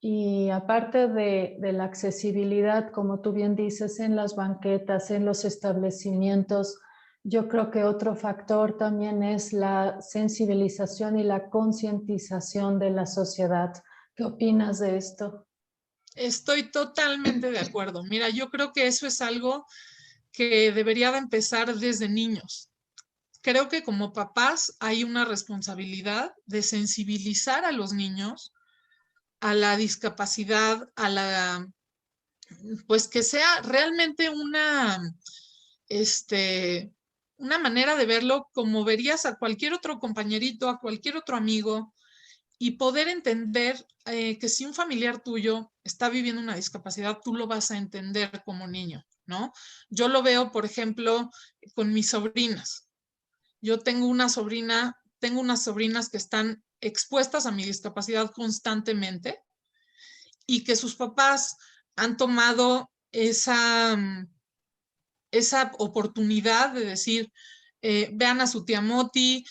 Y aparte de la accesibilidad, como tú bien dices, en las banquetas, en los establecimientos, yo creo que otro factor también es la sensibilización y la concientización de la sociedad. ¿Qué opinas de esto? Estoy totalmente de acuerdo. Mira, yo creo que eso es algo que debería de empezar desde niños. Creo que como papás hay una responsabilidad de sensibilizar a los niños a la discapacidad, pues que sea realmente una manera de verlo como verías a cualquier otro compañerito, a cualquier otro amigo, y poder entender que si un familiar tuyo está viviendo una discapacidad, tú lo vas a entender como niño, ¿no? Yo lo veo, por ejemplo, con mis sobrinas. Yo tengo unas sobrinas que están expuestas a mi discapacidad constantemente y que sus papás han tomado esa oportunidad de decir, vean a su tía Moti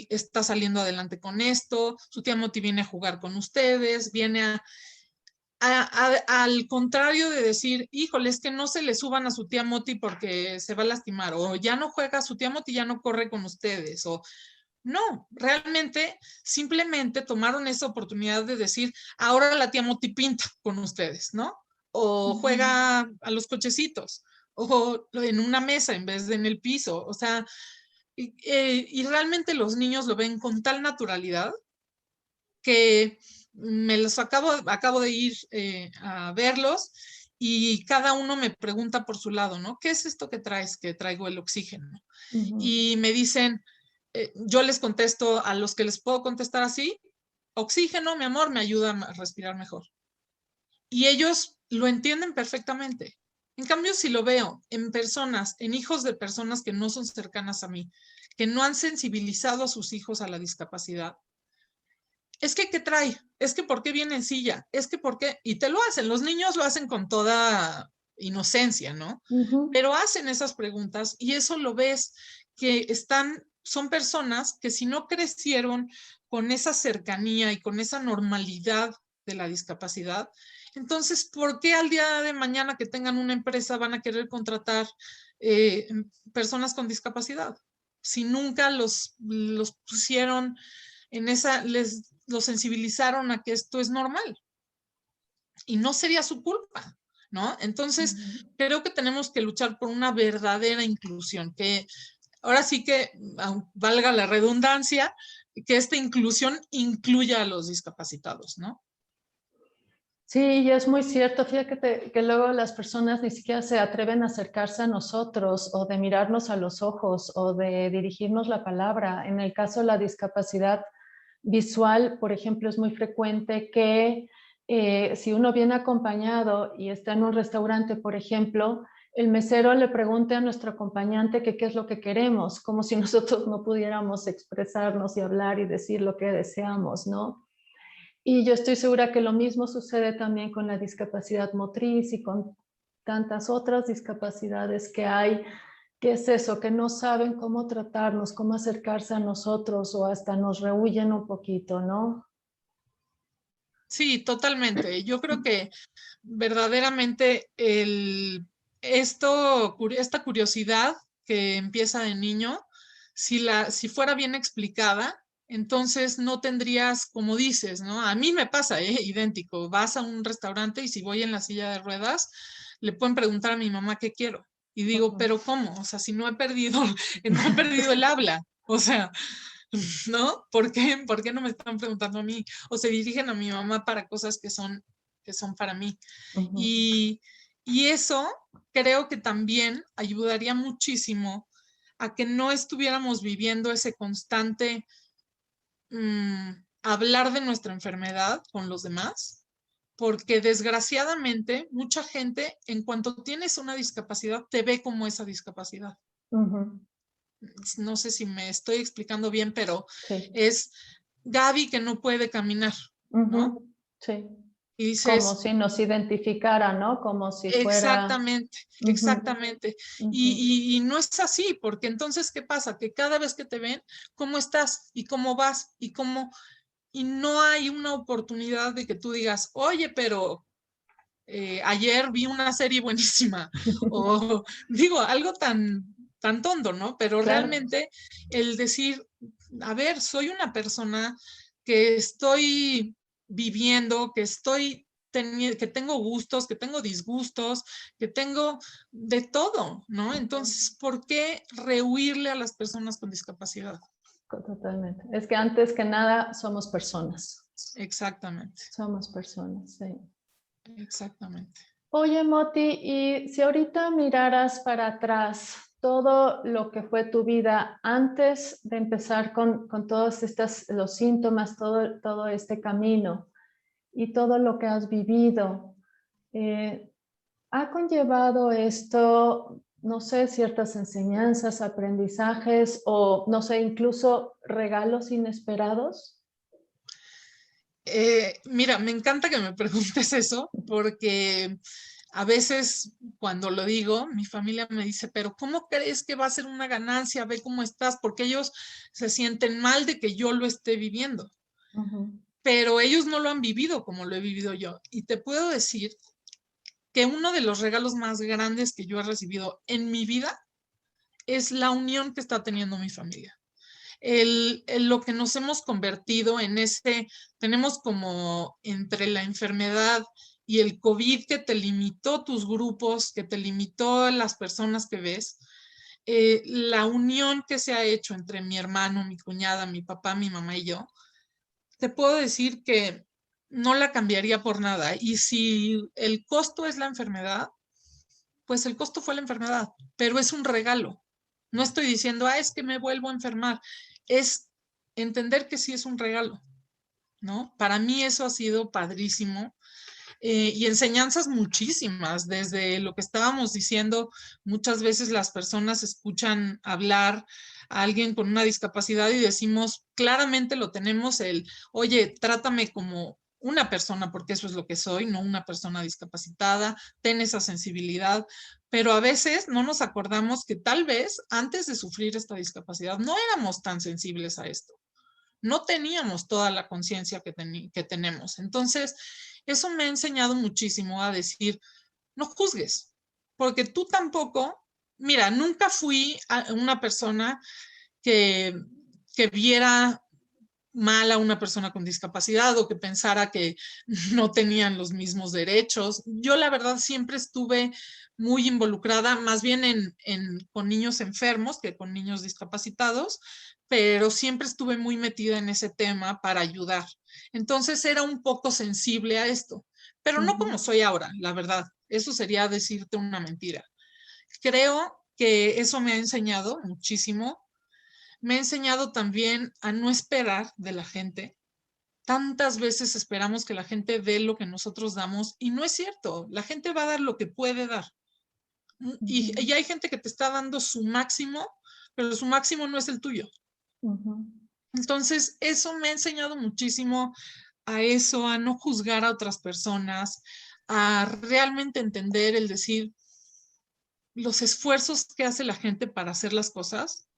está saliendo adelante con esto, su tía Moti viene a jugar con ustedes, al contrario de decir, híjole, es que no se le suban a su tía Moti porque se va a lastimar, o ya no juega su tía Moti, ya no corre con ustedes, o no, realmente simplemente tomaron esa oportunidad de decir, ahora la tía Moti pinta con ustedes, ¿no? O juega a los cochecitos, o en una mesa en vez de en el piso, o sea, y realmente los niños lo ven con tal naturalidad que acabo de ir a verlos y cada uno me pregunta por su lado, ¿no? ¿Qué es esto que traes? Que traigo el oxígeno. Ujú. Y me dicen, yo les contesto a los que les puedo contestar así, oxígeno, mi amor, me ayuda a respirar mejor. Y ellos lo entienden perfectamente. En cambio, si lo veo en personas, en hijos de personas que no son cercanas a mí, que no han sensibilizado a sus hijos a la discapacidad, es que, ¿qué trae? Es que, ¿por qué viene en silla? Es que, ¿por qué? Y te lo hacen. Los niños lo hacen con toda inocencia, ¿no? Ujú. Pero hacen esas preguntas y eso lo ves que son personas que si no crecieron con esa cercanía y con esa normalidad de la discapacidad, entonces, ¿por qué al día de mañana que tengan una empresa van a querer contratar eh, personas con discapacidad? Si nunca los pusieron los sensibilizaron a que esto es normal y no sería su culpa, ¿no? Entonces, Ujú. creo que tenemos que luchar por una verdadera inclusión, que ahora sí que, valga la redundancia, que esta inclusión incluya a los discapacitados, ¿no? Sí, y es muy cierto. Fíjate que luego las personas ni siquiera se atreven a acercarse a nosotros o de mirarnos a los ojos o de dirigirnos la palabra. En el caso de la discapacidad visual, por ejemplo, es muy frecuente que si uno viene acompañado y está en un restaurante, por ejemplo, el mesero le pregunte a nuestro acompañante que qué es lo que queremos, como si nosotros no pudiéramos expresarnos y hablar y decir lo que deseamos, ¿no? Y yo estoy segura que lo mismo sucede también con la discapacidad motriz y con tantas otras discapacidades que hay, que es eso, que no saben cómo tratarnos, cómo acercarse a nosotros o hasta nos rehuyen un poquito, ¿no? Sí, totalmente. Yo creo que verdaderamente esta curiosidad que empieza de niño, si fuera bien explicada, entonces no tendrías, como dices, ¿no? A mí me pasa, idéntico. Vas a un restaurante y si voy en la silla de ruedas, le pueden preguntar a mi mamá qué quiero. Y digo, Ujú. pero ¿cómo? O sea, si no he perdido, no he perdido el habla. O sea, ¿no? ¿Por qué no me están preguntando a mí? O se dirigen a mi mamá para cosas que son para mí. Ujú. Y, y eso creo que también ayudaría muchísimo a que no estuviéramos viviendo ese constante hablar de nuestra enfermedad con los demás, porque desgraciadamente mucha gente en cuanto tienes una discapacidad te ve como esa discapacidad. Ujú. No sé si me estoy explicando bien, pero Sí. es Gaby que no puede caminar, ¿no? Ujú. Sí. Y Como dices, si nos identificara, ¿no? Como si fuera... exactamente, Ujú. exactamente. Ujú. Y no es así, porque entonces, ¿qué pasa? Que cada vez que te ven, ¿cómo estás? ¿Y cómo vas? y no hay una oportunidad de que tú digas, oye, pero ayer vi una serie buenísima, o digo, algo tan tonto, ¿no? Pero Claro. realmente el decir, a ver, soy una persona que estoy viviendo, que tengo gustos, que tengo disgustos, que tengo de todo, ¿no? Entonces, ¿por qué rehuirle a las personas con discapacidad? Totalmente. Es que antes que nada somos personas. Exactamente, Somos personas, sí. exactamente. Oye, Moti, y si ahorita miraras para atrás todo lo que fue tu vida antes de empezar con todos los síntomas, todo este camino y todo lo que has vivido, eh, ¿ha conllevado esto, no sé, ciertas enseñanzas, aprendizajes o, no sé, incluso regalos inesperados? Mira, me encanta que me preguntes eso porque a veces cuando lo digo, mi familia me dice, pero ¿cómo crees que va a ser una ganancia? Ve cómo estás, porque ellos se sienten mal de que yo lo esté viviendo, Ujú, pero ellos no lo han vivido como lo he vivido yo. Y te puedo decir que uno de los regalos más grandes que yo he recibido en mi vida es la unión que está teniendo mi familia. Lo que nos hemos convertido en tenemos como entre la enfermedad y el COVID que te limitó tus grupos, que te limitó las personas que ves, la unión que se ha hecho entre mi hermano, mi cuñada, mi papá, mi mamá y yo, te puedo decir que no la cambiaría por nada. Y si el costo es la enfermedad, pues el costo fue la enfermedad, pero es un regalo. No estoy diciendo, es que me vuelvo a enfermar. Es entender que sí es un regalo, ¿no? Para mí eso ha sido padrísimo. Y enseñanzas muchísimas, desde lo que estábamos diciendo, muchas veces las personas escuchan hablar a alguien con una discapacidad y decimos, claramente lo tenemos, oye, trátame como una persona, porque eso es lo que soy, no una persona discapacitada, ten esa sensibilidad, pero a veces no nos acordamos que tal vez antes de sufrir esta discapacidad no éramos tan sensibles a esto, no teníamos toda la conciencia que tenemos. Entonces, eso me ha enseñado muchísimo a decir, no juzgues, porque tú tampoco, mira, nunca fui una persona que, que viera mal a una persona con discapacidad o que pensara que no tenían los mismos derechos. Yo la verdad siempre estuve muy involucrada más bien con niños enfermos que con niños discapacitados, pero siempre estuve muy metida en ese tema para ayudar. Entonces era un poco sensible a esto, pero no como ujú, soy ahora, la verdad. Eso sería decirte una mentira. Creo que eso me ha enseñado muchísimo. Me ha enseñado también a no esperar de la gente. Tantas veces esperamos que la gente dé lo que nosotros damos y no es cierto. La gente va a dar lo que puede dar. Y ujú, hay gente que te está dando su máximo, pero su máximo no es el tuyo. ujú. Entonces, eso me ha enseñado muchísimo a eso, a no juzgar a otras personas, a realmente entender el decir los esfuerzos que hace la gente para hacer las cosas.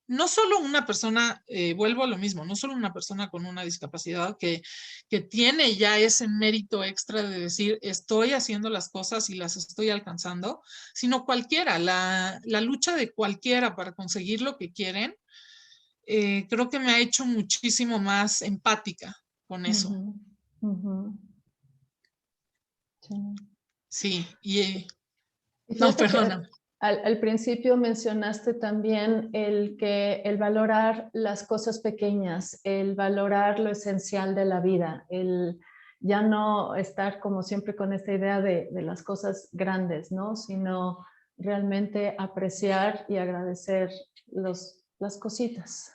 No solo una persona, vuelvo a lo mismo, no solo una persona con una discapacidad que tiene ya ese mérito extra de decir estoy haciendo las cosas y las estoy alcanzando, sino cualquiera, la lucha de cualquiera para conseguir lo que quieren, creo que me ha hecho muchísimo más empática con eso. Ujú, ujú, sí. Sí, Y no, fíjate que perdona. al principio mencionaste también el valorar las cosas pequeñas, el valorar lo esencial de la vida, el ya no estar como siempre con esta idea de las cosas grandes, ¿no? Sino realmente apreciar y agradecer las cositas.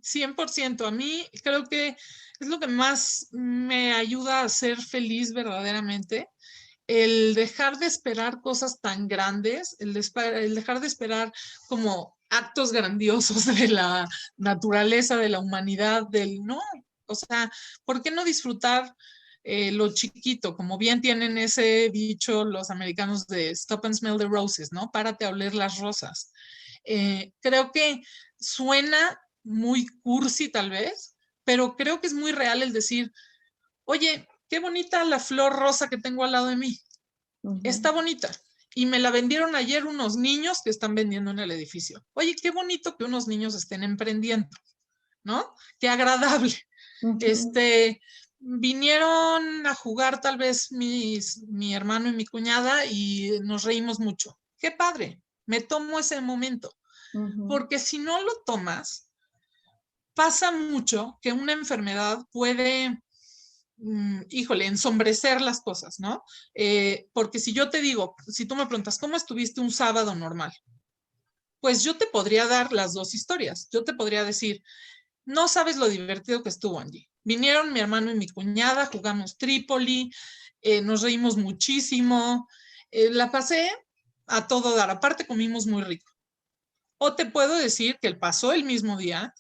100%. A mí creo que es lo que más me ayuda a ser feliz verdaderamente, el dejar de esperar cosas tan grandes, el dejar de esperar como actos grandiosos de la naturaleza, de la humanidad, no, o sea, ¿por qué no disfrutar lo chiquito? Como bien tienen ese dicho los americanos de stop and smell the roses, ¿no? Párate a oler las rosas. Creo que suena muy cursi tal vez, pero creo que es muy real el decir, oye, qué bonita la flor rosa que tengo al lado de mí. Está bonita. Y me la vendieron ayer unos niños que están vendiendo en el edificio. Oye, qué bonito que unos niños estén emprendiendo, ¿no? Qué agradable. Vinieron a jugar tal vez mi hermano y mi cuñada y nos reímos mucho. Qué padre. Me tomo ese momento. Porque si no lo tomas, pasa mucho que una enfermedad puede, híjole, ensombrecer las cosas, ¿no? Porque si yo te digo, si tú me preguntas, ¿cómo estuviste un sábado normal? Pues yo te podría dar las dos historias. Yo te podría decir, no sabes lo divertido que estuvo, Angie. Vinieron mi hermano y mi cuñada, jugamos Trípoli, nos reímos muchísimo, la pasé a todo dar. Aparte comimos muy rico. O te puedo decir que pasó el mismo día,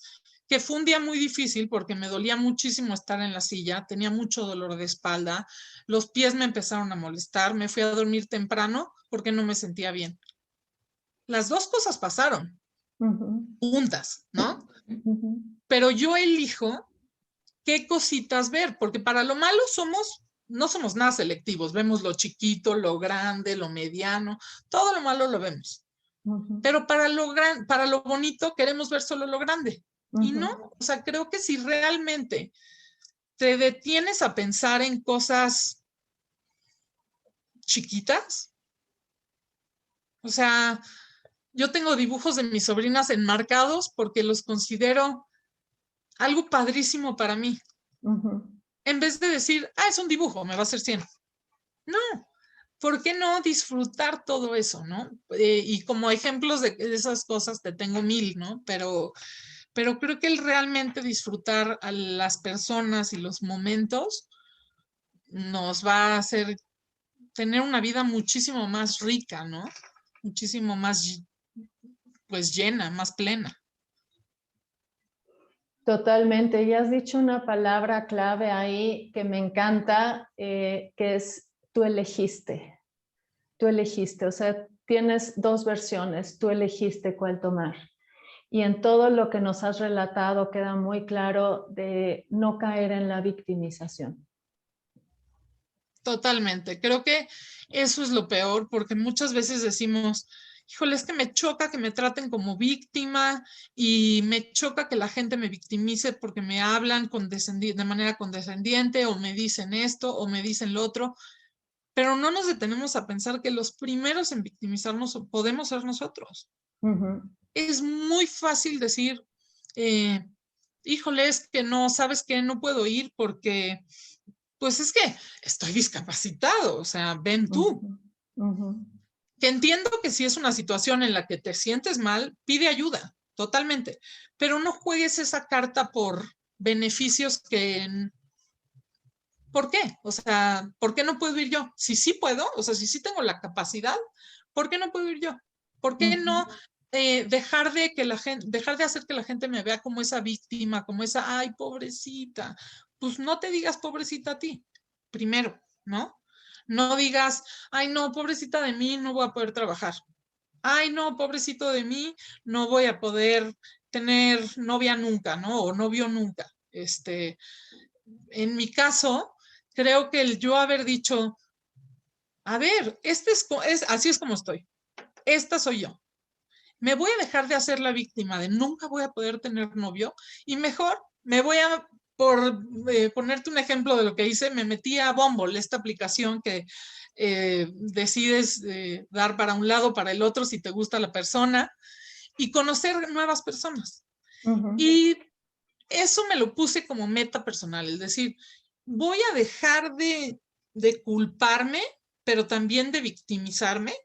que fue un día muy difícil porque me dolía muchísimo estar en la silla, tenía mucho dolor de espalda, los pies me empezaron a molestar, me fui a dormir temprano porque no me sentía bien. Las dos cosas pasaron juntas, ¿no? Pero yo elijo qué cositas ver, porque para lo malo no somos nada selectivos, vemos lo chiquito, lo grande, lo mediano, todo lo malo lo vemos. Pero para lo bonito queremos ver solo lo grande. Y no, o sea, creo que si realmente te detienes a pensar en cosas chiquitas, o sea, yo tengo dibujos de mis sobrinas enmarcados porque los considero algo padrísimo para mí. En vez de decir, es un dibujo, me va a hacer 100. No, ¿por qué no disfrutar todo eso, no? Y como ejemplos de esas cosas te tengo 1000, ¿no? Pero creo que el realmente disfrutar a las personas y los momentos nos va a hacer tener una vida muchísimo más rica, ¿no? Muchísimo más, pues, llena, más plena. Totalmente. Y has dicho una palabra clave ahí que me encanta, que es tú elegiste. Tú elegiste, o sea, tienes dos versiones, tú elegiste cuál tomar. Y en todo lo que nos has relatado queda muy claro de no caer en la victimización. Totalmente. Creo que eso es lo peor, porque muchas veces decimos, híjole, es que me choca que me traten como víctima y me choca que la gente me victimice porque me hablan de manera condescendiente o me dicen esto o me dicen lo otro, pero no nos detenemos a pensar que los primeros en victimizarnos podemos ser nosotros. Es muy fácil decir, híjole, es que no, ¿sabes qué? No puedo ir porque pues es que estoy discapacitado, o sea, ven tú. Que entiendo que si es una situación en la que te sientes mal, pide ayuda, totalmente, pero no juegues esa carta por beneficios que... ¿Por qué? O sea, ¿por qué no puedo ir yo? Si sí puedo, o sea, si sí tengo la capacidad, ¿por qué no puedo ir yo? ¿Por qué no dejar de hacer que la gente me vea como esa víctima, como esa, ay, pobrecita? Pues no te digas pobrecita a ti, primero, ¿no? No digas, ay, no, pobrecita de mí, no voy a poder trabajar. Ay, no, pobrecito de mí, no voy a poder tener novia nunca, ¿no? O novio nunca. En mi caso, creo que el yo haber dicho, a ver, así es como estoy, esta soy yo. Me voy a dejar de hacer la víctima de nunca voy a poder tener novio y mejor me voy a, por ponerte un ejemplo de lo que hice, me metí a Bumble, esta aplicación que decides dar para un lado, para el otro, si te gusta la persona y conocer nuevas personas. Y eso me lo puse como meta personal, es decir, voy a dejar de culparme, pero también de victimizarme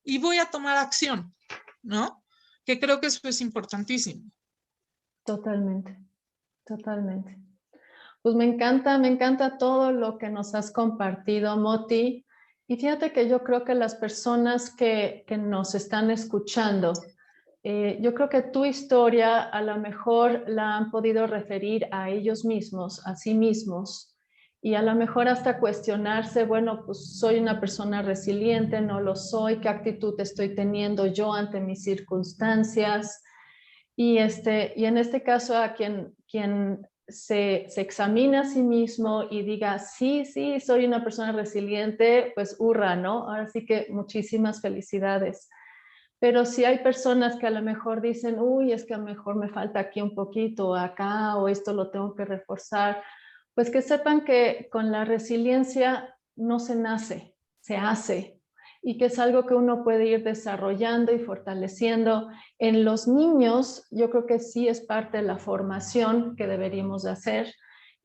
y voy a tomar acción, ¿no? Que creo que eso es importantísimo. Totalmente, totalmente. Pues me encanta todo lo que nos has compartido, Moti. Y fíjate que yo creo que las personas que nos están escuchando, yo creo que tu historia a lo mejor la han podido referir a ellos mismos, a sí mismos, y a lo mejor hasta cuestionarse, bueno, pues soy una persona resiliente, no lo soy, qué actitud estoy teniendo yo ante mis circunstancias. Y en este caso a quien se examine a sí mismo y diga, sí, sí, soy una persona resiliente, pues hurra, ¿no? Ahora sí que muchísimas felicidades. Pero si hay personas que a lo mejor dicen, uy, es que a lo mejor me falta aquí un poquito, acá, o esto lo tengo que reforzar, pues que sepan que con la resiliencia no se nace, se hace, y que es algo que uno puede ir desarrollando y fortaleciendo. En los niños, yo creo que sí es parte de la formación que deberíamos de hacer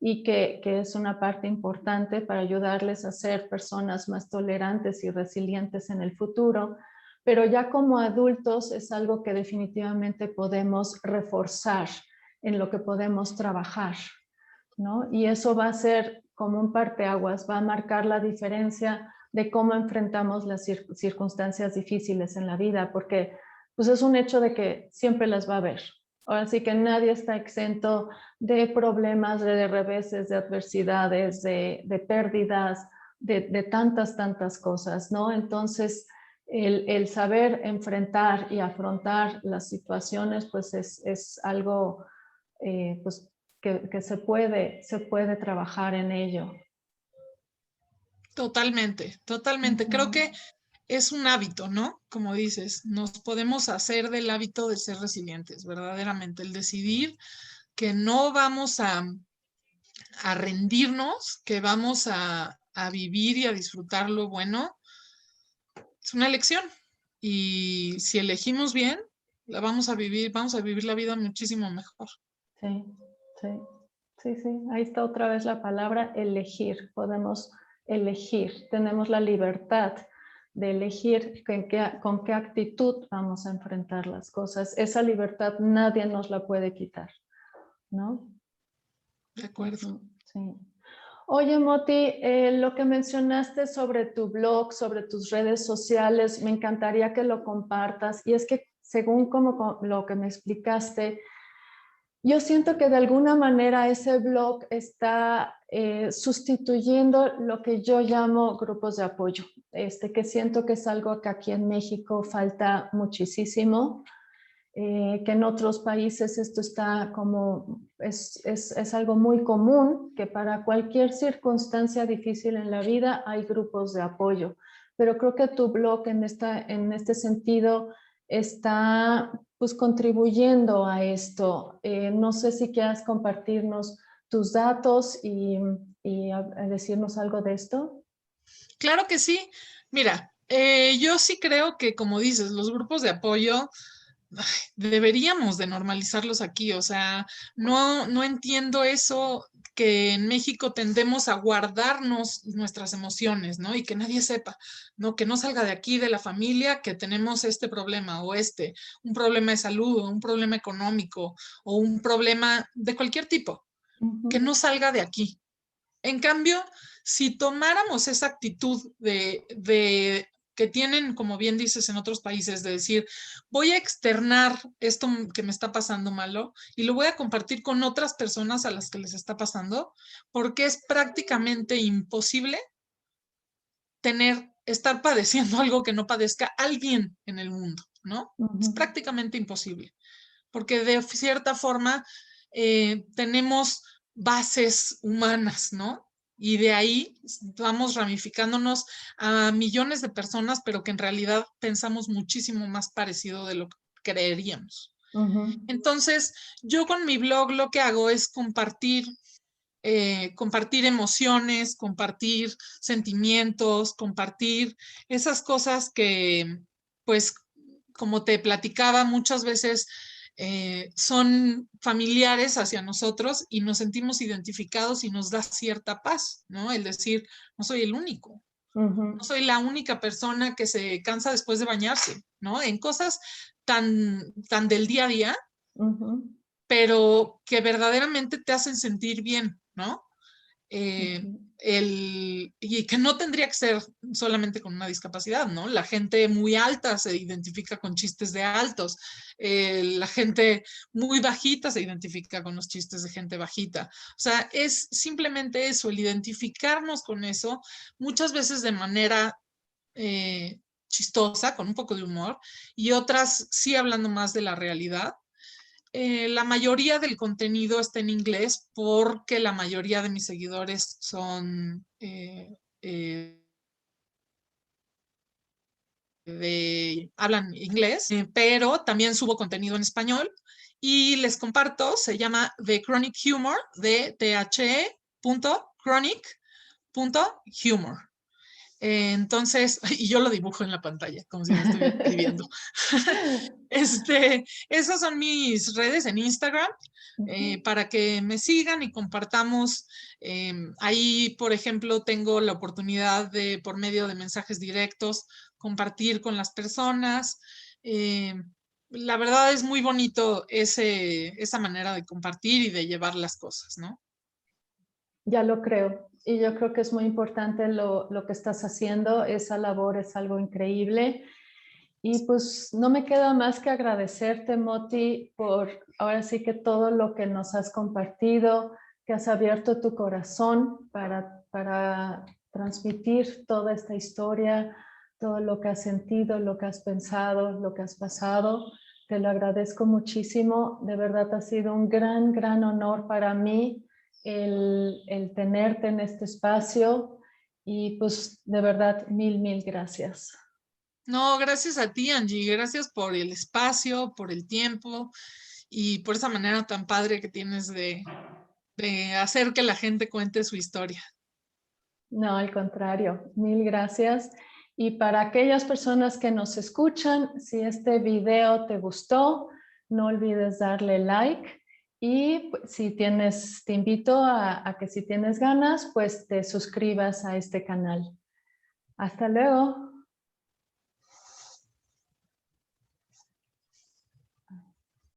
y que es una parte importante para ayudarles a ser personas más tolerantes y resilientes en el futuro, pero ya como adultos es algo que definitivamente podemos reforzar, en lo que podemos trabajar, ¿no? Y eso va a ser como un parteaguas, va a marcar la diferencia de cómo enfrentamos las circunstancias difíciles en la vida, porque pues es un hecho de que siempre las va a haber. Ahora sí que nadie está exento de problemas, de reveses, de adversidades, de pérdidas, de tantas cosas, ¿no? Entonces, el saber enfrentar y afrontar las situaciones, pues es algo pues, que se puede trabajar en ello. Totalmente, totalmente. Creo que es un hábito, ¿no? Como dices, nos podemos hacer del hábito de ser resilientes, verdaderamente. El decidir que no vamos a rendirnos, que vamos a vivir y a disfrutar lo bueno, es una elección. Y si elegimos bien, la vamos a vivir la vida muchísimo mejor. Sí, sí, sí, sí. Ahí está otra vez la palabra elegir. Podemos elegir, tenemos la libertad de elegir con qué actitud vamos a enfrentar las cosas. Esa libertad nadie nos la puede quitar, ¿no? De acuerdo. Sí. Oye, Moti, lo que mencionaste sobre tu blog, sobre tus redes sociales, me encantaría que lo compartas. Y es que según como lo que me explicaste, yo siento que de alguna manera ese blog está sustituyendo lo que yo llamo grupos de apoyo, que siento que es algo que aquí en México falta muchísimo. Que en otros países esto está como, es algo muy común, que para cualquier circunstancia difícil en la vida hay grupos de apoyo. Pero creo que tu blog en este sentido está pues contribuyendo a esto. No sé si quieras compartirnos tus datos y a decirnos algo de esto. Claro que sí. Mira, yo sí creo que, como dices, los grupos de apoyo deberíamos de normalizarlos aquí. O sea, no entiendo eso que en México tendemos a guardarnos nuestras emociones, ¿no? Y que nadie sepa, ¿no? Que no salga de aquí, de la familia, que tenemos este problema o un problema de salud o un problema económico o un problema de cualquier tipo, que no salga de aquí. En cambio, si tomáramos esa actitud de que tienen, como bien dices, en otros países, de decir, voy a externar esto que me está pasando malo y lo voy a compartir con otras personas a las que les está pasando, porque es prácticamente imposible estar padeciendo algo que no padezca alguien en el mundo, ¿no? Es prácticamente imposible, porque de cierta forma tenemos bases humanas, ¿no? Y de ahí vamos ramificándonos a millones de personas, pero que en realidad pensamos muchísimo más parecido de lo que creeríamos. Entonces, yo con mi blog lo que hago es compartir emociones, compartir sentimientos, compartir esas cosas que, pues, como te platicaba, muchas veces son familiares hacia nosotros y nos sentimos identificados y nos da cierta paz, ¿no? El decir, no soy el único, no soy la única persona que se cansa después de bañarse, ¿no? En cosas tan del día a día, pero que verdaderamente te hacen sentir bien, ¿no? Y que no tendría que ser solamente con una discapacidad, ¿no? La gente muy alta se identifica con chistes de altos, la gente muy bajita se identifica con los chistes de gente bajita. O sea, es simplemente eso, el identificarnos con eso, muchas veces de manera chistosa, con un poco de humor, y otras sí hablando más de la realidad. la mayoría del contenido está en inglés porque la mayoría de mis seguidores son hablan inglés, pero también subo contenido en español y les comparto, se llama The Chronic Humor, de the.chronic.humor. Entonces, y yo lo dibujo en la pantalla, como si me estuviera escribiendo. Esas son mis redes en Instagram, para que me sigan y compartamos. Ahí, por ejemplo, tengo la oportunidad de, por medio de mensajes directos, compartir con las personas. La verdad es muy bonito esa manera de compartir y de llevar las cosas, ¿no? Ya lo creo. Y yo creo que es muy importante lo que estás haciendo. Esa labor es algo increíble. Y pues no me queda más que agradecerte, Moti, por ahora sí que todo lo que nos has compartido, que has abierto tu corazón para transmitir toda esta historia, todo lo que has sentido, lo que has pensado, lo que has pasado. Te lo agradezco muchísimo. De verdad ha sido un gran, gran honor para mí el tenerte en este espacio y pues de verdad mil gracias. No, gracias a ti, Angie. Gracias por el espacio, por el tiempo y por esa manera tan padre que tienes de hacer que la gente cuente su historia. No, al contrario, mil gracias. Y para aquellas personas que nos escuchan, si este video te gustó, no olvides darle like y si te invito a que si tienes ganas, pues te suscribas a este canal. Hasta luego.